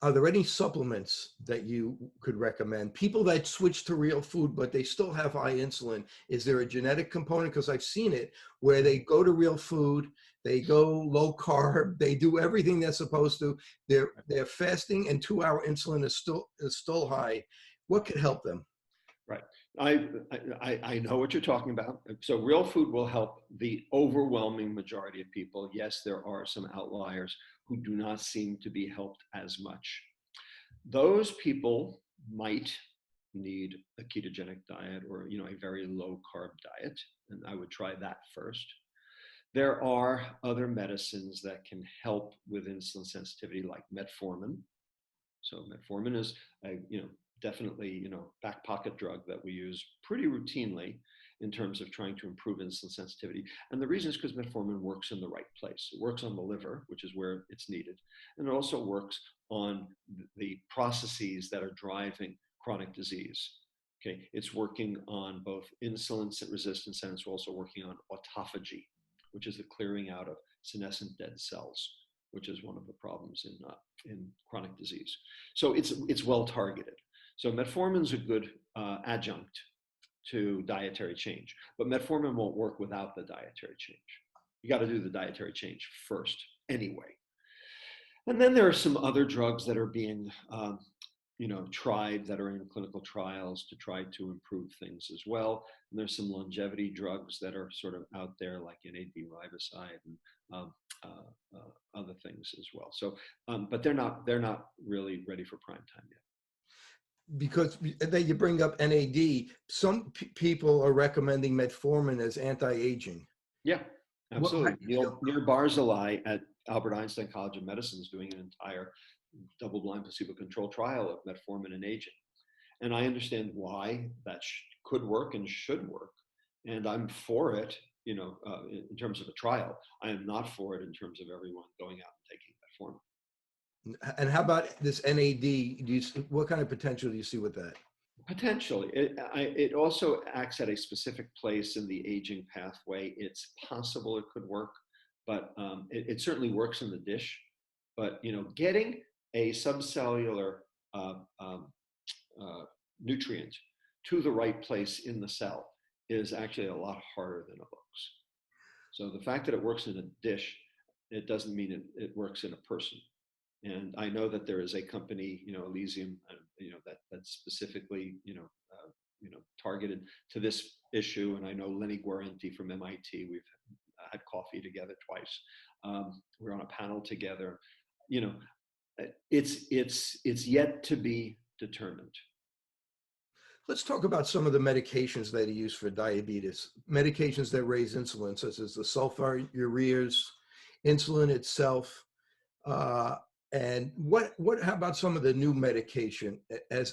Are there any supplements that you could recommend? People that switch to real food, but they still have high insulin, is there a genetic component? Because I've seen it where they go to real food, they go low carb, they do everything they're supposed to. They're fasting, and 2-hour insulin is still high. What could help them? Right. I know what you're talking about. So real food will help the overwhelming majority of people. Yes, there are some outliers who do not seem to be helped as much. Those people might need a ketogenic diet or a very low carb diet, and I would try that first. There are other medicines that can help with insulin sensitivity, like metformin. So metformin is definitely back pocket drug that we use pretty routinely in terms of trying to improve insulin sensitivity. And the reason is because metformin works in the right place. It works on the liver, which is where it's needed. And it also works on the processes that are driving chronic disease. Okay, it's working on both insulin resistance, and it's also working on autophagy, which is the clearing out of senescent dead cells, which is one of the problems in chronic disease. So it's well targeted. So metformin's a good adjunct to dietary change, but metformin won't work without the dietary change. You got to do the dietary change first anyway. And then there are some other drugs that are being tried, that are in clinical trials to try to improve things as well. And there's some longevity drugs that are sort of out there, like NAD riboside and other things as well. So, but they're not really ready for prime time yet. Because then you bring up NAD, some people are recommending metformin as anti-aging. Yeah, absolutely. Neil Barzilai at Albert Einstein College of Medicine is doing an entire double-blind placebo-controlled trial of metformin and aging. And I understand why that could work and should work. And I'm for it, in terms of a trial. I am not for it in terms of everyone going out and taking metformin. And how about this NAD? What kind of potential do you see with that? Potentially. It also acts at a specific place in the aging pathway. It's possible it could work, but it certainly works in the dish. But getting a subcellular nutrient to the right place in the cell is actually a lot harder than it looks. So the fact that it works in a dish, it doesn't mean it works in a person. And I know that there is a company, Elysium, that's specifically, targeted to this issue. And I know Lenny Guarenti from MIT. We've had coffee together twice. We're on a panel together. It's yet to be determined. Let's talk about some of the medications that are used for diabetes. Medications that raise insulin, such as the sulfonylureas, insulin itself, and how about some of the new medication,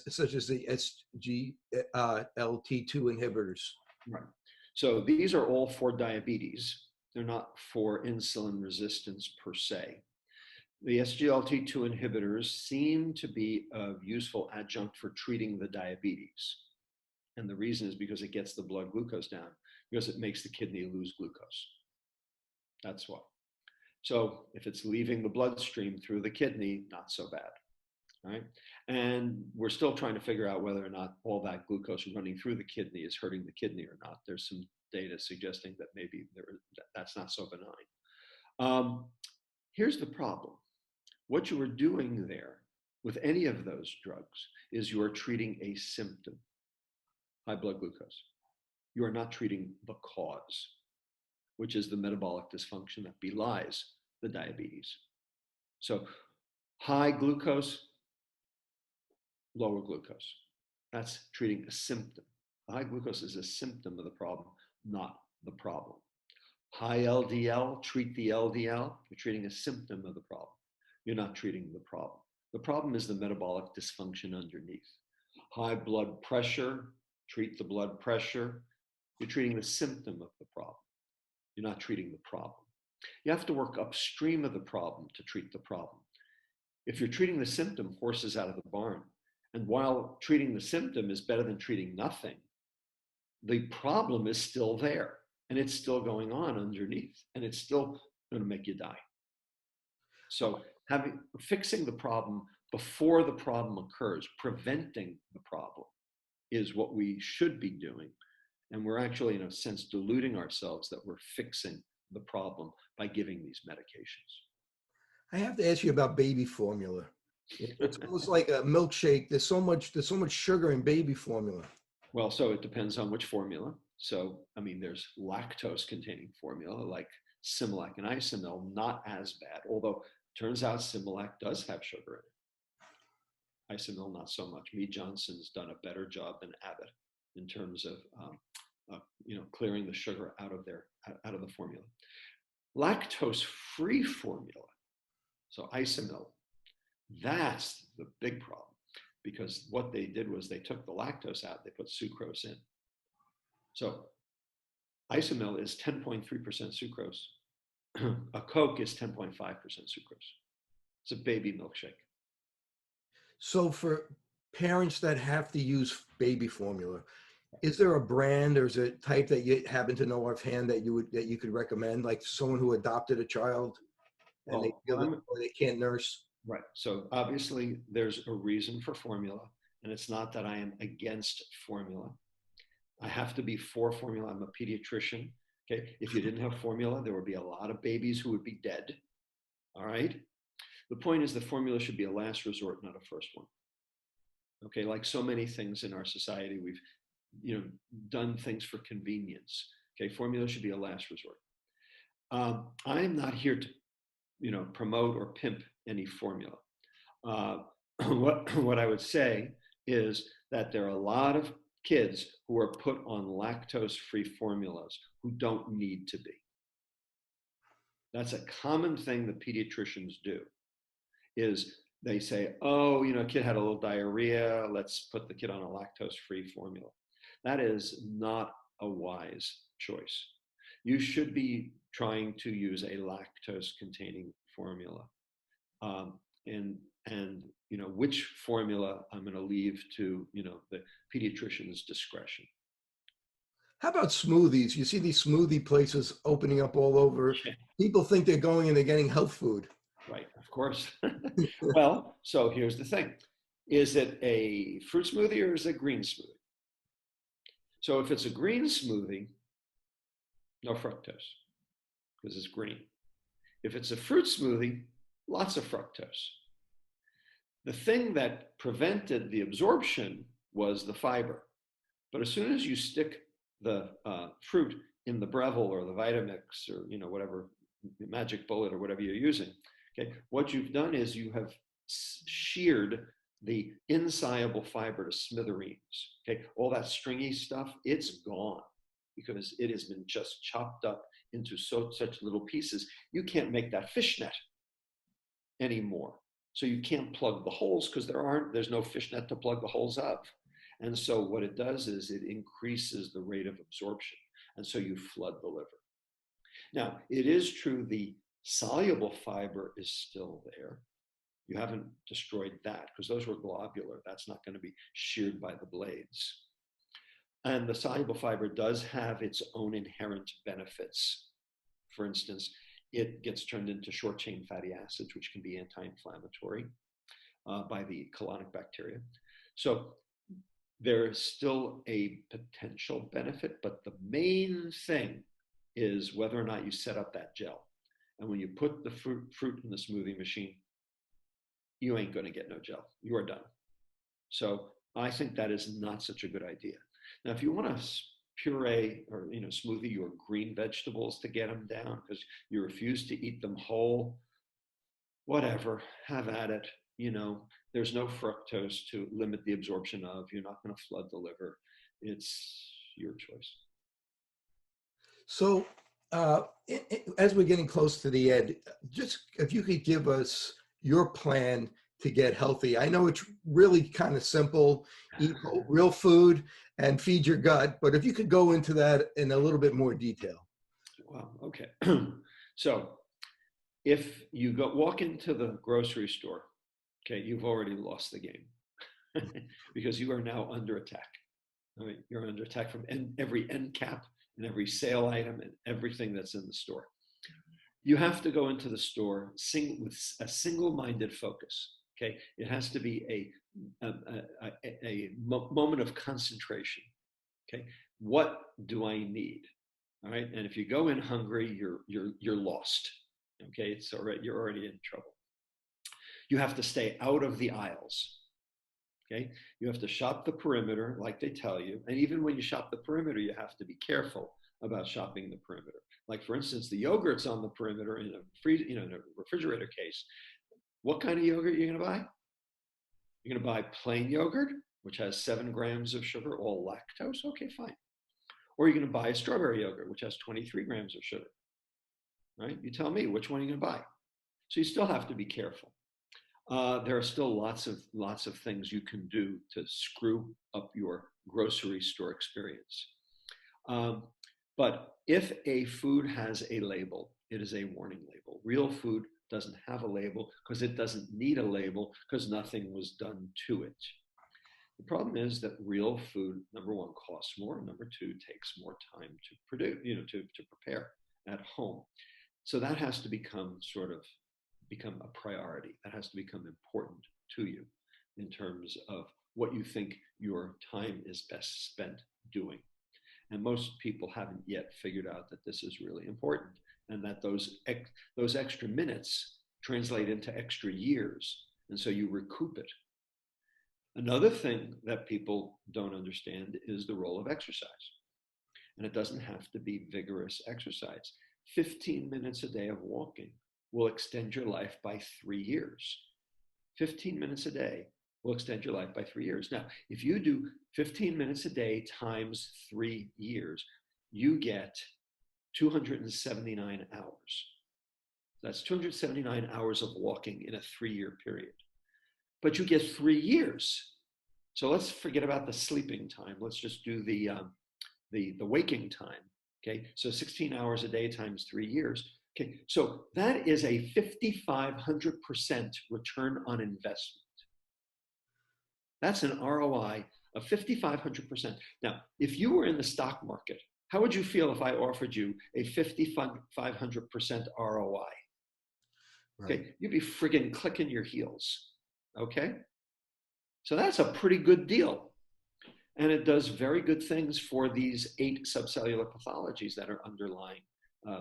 such as the SGLT2 inhibitors? Right. So these are all for diabetes. They're not for insulin resistance per se. The SGLT2 inhibitors seem to be a useful adjunct for treating the diabetes. And the reason is because it gets the blood glucose down, because it makes the kidney lose glucose. That's why. So if it's leaving the bloodstream through the kidney, not so bad, right? And we're still trying to figure out whether or not all that glucose running through the kidney is hurting the kidney or not. There's some data suggesting that maybe that's not so benign. Here's the problem. What you are doing there with any of those drugs is you are treating a symptom, high blood glucose. You are not treating the cause, which is the metabolic dysfunction that belies the diabetes. So high glucose, lower glucose. That's treating a symptom. High glucose is a symptom of the problem, not the problem. High LDL, treat the LDL. You're treating a symptom of the problem. You're not treating the problem. The problem is the metabolic dysfunction underneath. High blood pressure, treat the blood pressure. You're treating the symptom of the problem. You're not treating the problem. You have to work upstream of the problem to treat the problem. If you're treating the symptom, horse is out of the barn. And while treating the symptom is better than treating nothing, the problem is still there and it's still going on underneath and it's still going to make you die. So fixing the problem before the problem occurs, preventing the problem, is what we should be doing. And we're actually, in a sense, deluding ourselves that we're fixing the problem by giving these medications. I have to ask you about baby formula. It's almost like a milkshake. There's so much sugar in baby formula. Well, so it depends on which formula. So, I mean, there's lactose-containing formula like Similac and Isomil, not as bad, although it turns out Similac does have sugar in it. Isomil, not so much. Mead Johnson's done a better job than Abbott in terms of clearing the sugar out of the formula. Lactose-free formula, so Isomil, that's the big problem, because what they did was they took the lactose out, they put sucrose in. So Isomil is 10.3% sucrose. A Coke is 10.5% sucrose. It's a baby milkshake. So for parents that have to use baby formula, is there a brand or is it a type that you happen to know offhand that you could recommend, like someone who adopted a child and they feel that they can't nurse? Right. So obviously there's a reason for formula, and it's not that I am against formula. I have to be for formula. I'm a pediatrician. Okay. If you didn't have formula, there would be a lot of babies who would be dead. All right. The point is the formula should be a last resort, not a first one. Okay. Like so many things in our society, we've done things for convenience. Okay. Formula should be a last resort. I am not here to, promote or pimp any formula. What I would say is that there are a lot of kids who are put on lactose-free formulas who don't need to be. That's a common thing that pediatricians do, is they say, oh, a kid had a little diarrhea, let's put the kid on a lactose-free formula. That is not a wise choice. You should be trying to use a lactose-containing formula. Which formula I'm going to leave to, the pediatrician's discretion. How about smoothies? You see these smoothie places opening up all over. People think they're going and they're getting health food. Right, of course. Well, so here's the thing. Is it a fruit smoothie or is it a green smoothie? So if it's a green smoothie, no fructose, because it's green. If it's a fruit smoothie, lots of fructose. The thing that prevented the absorption was the fiber. But as soon as you stick the fruit in the Breville or the Vitamix or whatever, Magic Bullet or whatever you're using, okay, what you've done is you have sheared the insoluble fiber to smithereens. Okay, all that stringy stuff, it's gone because it has been just chopped up into such little pieces. You can't make that fishnet anymore. So you can't plug the holes because there's no fishnet to plug the holes of. And so what it does is it increases the rate of absorption. And so you flood the liver. Now, it is true the soluble fiber is still there. You haven't destroyed that because those were globular. That's not going to be sheared by the blades. And the soluble fiber does have its own inherent benefits. For instance, it gets turned into short-chain fatty acids, which can be anti-inflammatory by the colonic bacteria. So there is still a potential benefit, but the main thing is whether or not you set up that gel. And when you put the fruit in the smoothie machine, you ain't going to get no gel. You are done. So I think that is not such a good idea. Now, if you want to puree or smoothie your green vegetables to get them down because you refuse to eat them whole, whatever, have at it. There's no fructose to limit the absorption of. You're not going to flood the liver. It's your choice. So as we're getting close to the end, just if you could give us your plan to get healthy. I know it's really kind of simple, eat real food and feed your gut, but if you could go into that in a little bit more detail. Wow, okay. So if you walk into the grocery store, okay, you've already lost the game because you are now under attack. I mean, you're under attack from every end cap and every sale item and everything that's in the store. You have to go into the store with a single-minded focus. Okay, it has to be a moment of concentration. Okay, what do I need? All right, and if you go in hungry, you're lost. Okay, you're already in trouble. You have to stay out of the aisles. Okay, you have to shop the perimeter like they tell you, and even when you shop the perimeter, you have to be careful about shopping the perimeter. Like for instance, the yogurt's on the perimeter in a refrigerator case. What kind of yogurt are you going to buy? You're going to buy plain yogurt, which has 7 grams of sugar, all lactose. Okay, fine. Or you're going to buy a strawberry yogurt, which has 23 grams of sugar. Right? You tell me which one you're going to buy. So you still have to be careful. There are still lots of things you can do to screw up your grocery store experience. But if a food has a label, it is a warning label. Real food doesn't have a label because it doesn't need a label because nothing was done to it. The problem is that real food, number one, costs more. Number two, takes more time to produce, to prepare at home. So that has to become a priority. That has to become important to you in terms of what you think your time is best spent doing. And most people haven't yet figured out that this is really important and that those extra minutes translate into extra years. And so you recoup it. Another thing that people don't understand is the role of exercise. And it doesn't have to be vigorous exercise. 15 minutes a day of walking will extend your life by 3 years. 15 minutes a day will extend your life by 3 years. Now, if you do 15 minutes a day times 3 years, you get 279 hours. That's 279 hours of walking in a 3-year period. But you get 3 years. So let's forget about the sleeping time. Let's just do the waking time. Okay, so 16 hours a day times 3 years. Okay, so that is a 5,500% return on investment. That's an ROI of 5,500%. Now, if you were in the stock market, how would you feel if I offered you a 5,500% ROI? Right. Okay, you'd be friggin' clicking your heels. Okay, so that's a pretty good deal. And it does very good things for these 8 subcellular pathologies that are underlying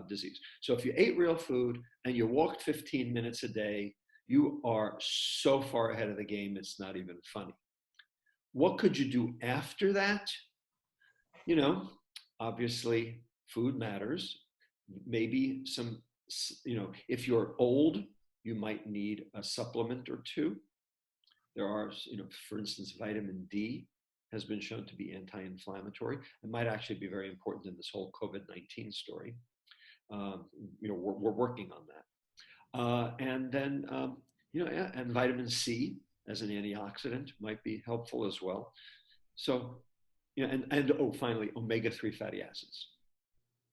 disease. So if you ate real food and you walked 15 minutes a day, you are so far ahead of the game, it's not even funny. What could you do after that? Obviously food matters. Maybe if you're old, you might need a supplement or 2. There are, for instance, vitamin D has been shown to be anti-inflammatory. It might actually be very important in this whole COVID-19 story. We're working on that. And then, and vitamin C as an antioxidant might be helpful as well. So, finally, omega-3 fatty acids.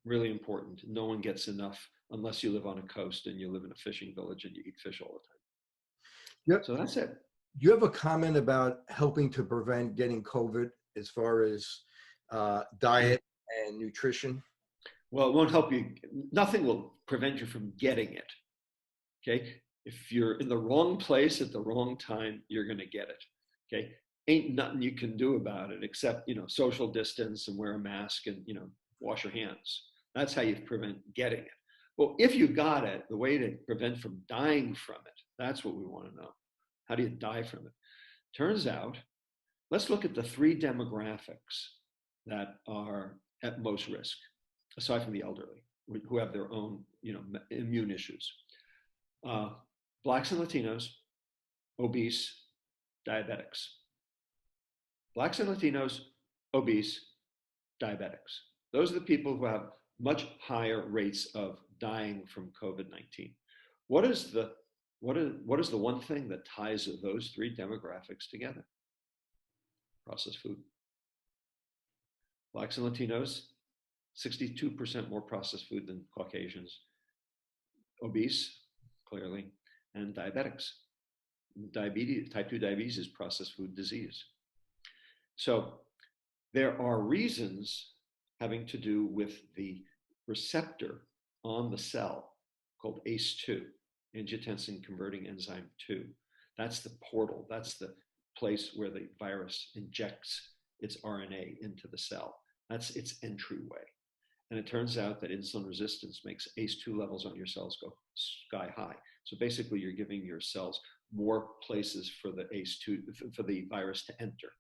Really important. No one gets enough unless you live on a coast and you live in a fishing village and you eat fish all the time. Yep. So that's it. Do you have a comment about helping to prevent getting COVID as far as diet and nutrition? Well, it won't help you. Nothing will prevent you from getting it. Okay. If you're in the wrong place at the wrong time, you're going to get it. Okay. Ain't nothing you can do about it except, social distance and wear a mask and, wash your hands. That's how you prevent getting it. Well, if you got it, the way to prevent from dying from it, that's what we want to know. How do you die from it? Turns out, let's look at the 3 demographics that are at most risk, aside from the elderly, who have their own, immune issues. Blacks and Latinos, obese, diabetics. Blacks and Latinos, obese, diabetics. Those are the people who have much higher rates of dying from COVID-19. What is the one thing that ties those 3 demographics together? Processed food. Blacks and Latinos, 62% more processed food than Caucasians. Obese, clearly, and diabetics. Diabetes, type 2 diabetes is processed food disease. So there are reasons having to do with the receptor on the cell called ACE2, angiotensin converting enzyme 2. That's the portal. That's the place where the virus injects its RNA into the cell. That's its entryway. And it turns out that insulin resistance makes ACE2 levels on your cells go sky high. So basically, you're giving your cells more places for the ACE2, for the virus to enter.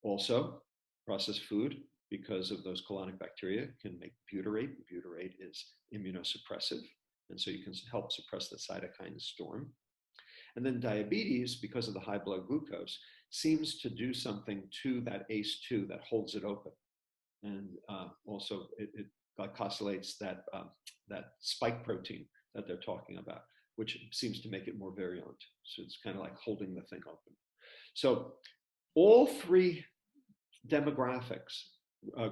Also, processed food, because of those colonic bacteria, can make butyrate. Butyrate is immunosuppressive, and so you can help suppress the cytokine storm. And then diabetes, because of the high blood glucose, seems to do something to that ACE2 that holds it open. And also it glycosylates that spike protein that they're talking about, which seems to make it more virulent. So it's kind of like holding the thing open. So all 3 demographics,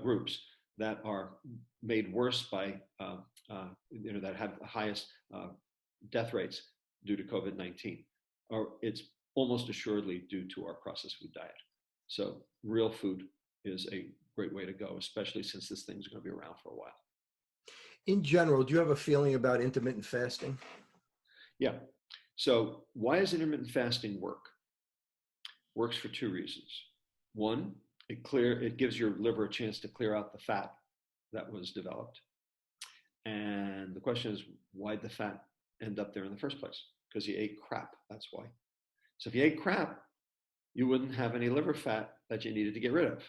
groups that are made worse by, that have the highest death rates due to COVID-19, it's almost assuredly due to our processed food diet. So real food is a great way to go, especially since this thing's going to be around for a while. In general, do you have a feeling about intermittent fasting? Yeah. So why does intermittent fasting work? Works for 2 reasons. One, it gives your liver a chance to clear out the fat that was developed. And the question is, why'd the fat end up there in the first place? Because you ate crap, that's why. So if you ate crap, you wouldn't have any liver fat that you needed to get rid of.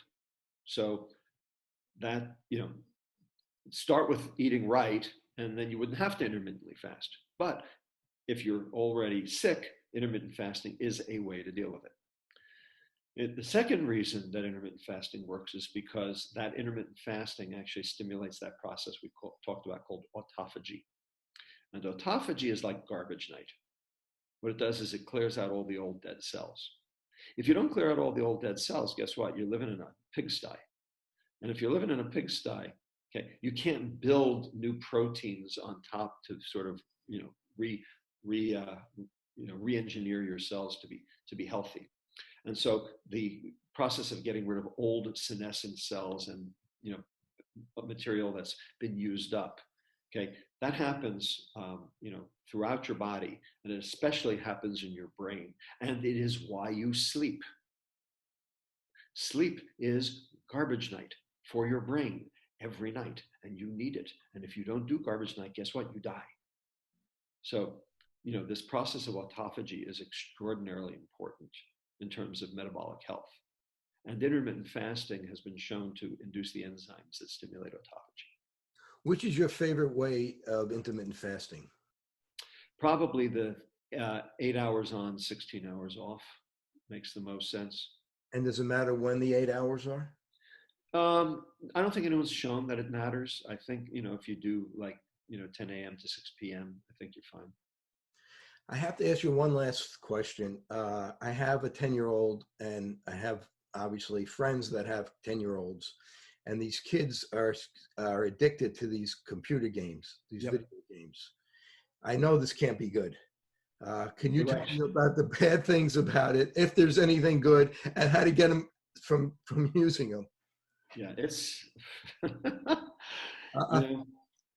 So that, start with eating right, and then you wouldn't have to intermittently fast. But if you're already sick, intermittent fasting is a way to deal with it. The second reason that intermittent fasting works is because that intermittent fasting actually stimulates that process we talked about called autophagy. And autophagy is like garbage night. What it does is it clears out all the old dead cells. If you don't clear out all the old dead cells, guess what? You're living in a pigsty. And if you're living in a pigsty, okay, you can't build new proteins on top to sort of, re-engineer your cells to be healthy. And so the process of getting rid of old senescent cells and, material that's been used up, okay, that happens, throughout your body, and it especially happens in your brain. And it is why you sleep. Sleep is garbage night for your brain every night, and you need it. And if you don't do garbage night, guess what? You die. So, this process of autophagy is extraordinarily important in terms of metabolic health. And intermittent fasting has been shown to induce the enzymes that stimulate autophagy. Which is your favorite way of intermittent fasting? Probably the 8 hours on, 16 hours off makes the most sense. And does it matter when the 8 hours are? I don't think anyone's shown that it matters. I think, if you do 10 a.m. to 6 p.m., I think you're fine. I have to ask you one last question. I have a 10-year-old, and I have obviously friends that have 10-year-olds, and these kids are addicted to these computer games, these video games. I know this can't be good. Can you tell me about the bad things about it, if there's anything good, and how to get them from using them? Yeah, it's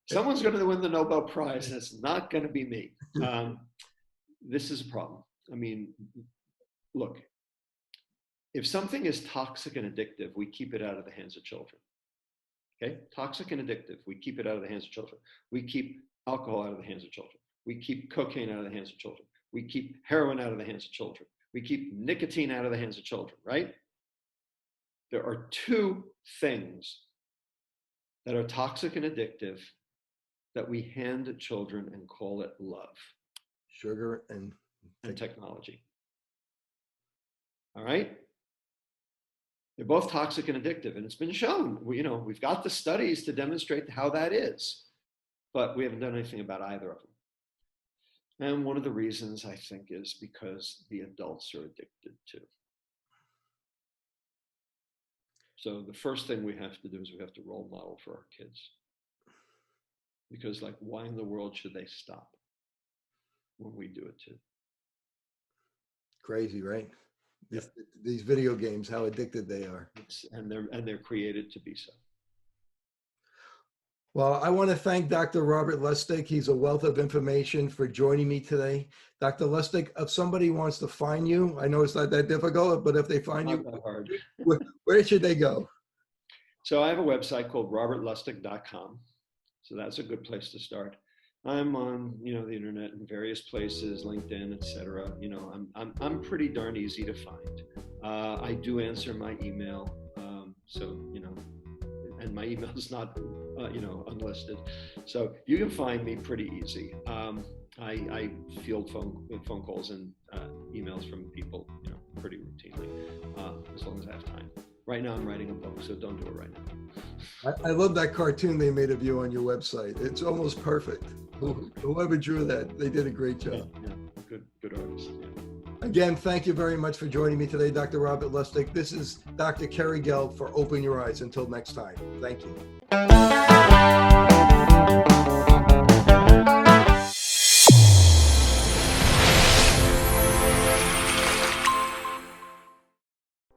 someone's going to win the Nobel Prize, and it's not going to be me. This is a problem. I mean, look, if something is toxic and addictive, we keep it out of the hands of children. Okay, toxic and addictive, we keep it out of the hands of children. We keep alcohol out of the hands of children. We keep cocaine out of the hands of children. We keep heroin out of the hands of children. We keep nicotine out of the hands of children, right? There are two things that are toxic and addictive that we hand to children and call it love. Sugar and technology. All right? They're both toxic and addictive, and it's been shown. We've got the studies to demonstrate how that is, but we haven't done anything about either of them. And one of the reasons, I think, is because the adults are addicted too. So the first thing we have to do is we have to role model for our kids. Because why in the world should they stop when we do it too? Crazy, right? These video games, how addicted they are. And they're created to be so. Well, I want to thank Dr. Robert Lustig. He's a wealth of information for joining me today. Dr. Lustig, if somebody wants to find you, I know it's not that difficult, but if they find you, where should they go? So I have a website called robertlustig.com. So that's a good place to start. I'm on, the internet in various places, LinkedIn, etc. I'm pretty darn easy to find. I do answer my email, and my email is not, unlisted. So you can find me pretty easy. I field phone calls and emails from people, pretty routinely, as long as I have time. Right now I'm writing a book, so don't do it right now. I love that cartoon they made of you on your website. It's almost perfect. Whoever drew that, they did a great job. Yeah, good artist. Yeah. Again, thank you very much for joining me today, Dr. Robert Lustig. This is Dr. Kerry Gelb for Open Your Eyes. Until next time, thank you.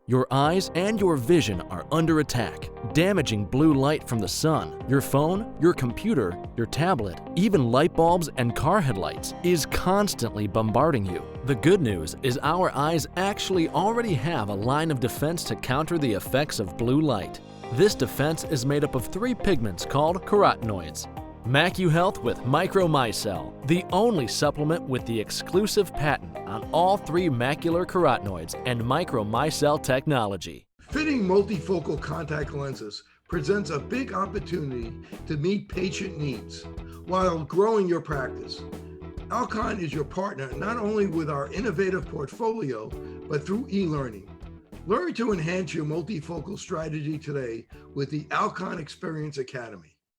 Your eyes and your vision are under attack, damaging blue light from the sun. Your phone, your computer, your tablet, even light bulbs and car headlights is constantly bombarding you. The good news is our eyes actually already have a line of defense to counter the effects of blue light. This defense is made up of 3 pigments called carotenoids. MacuHealth with Micromicelle, the only supplement with the exclusive patent on all 3 macular carotenoids and Micromicelle technology. Fitting multifocal contact lenses presents a big opportunity to meet patient needs while growing your practice. Alcon is your partner not only with our innovative portfolio, but through e-learning. Learn to enhance your multifocal strategy today with the Alcon Experience Academy.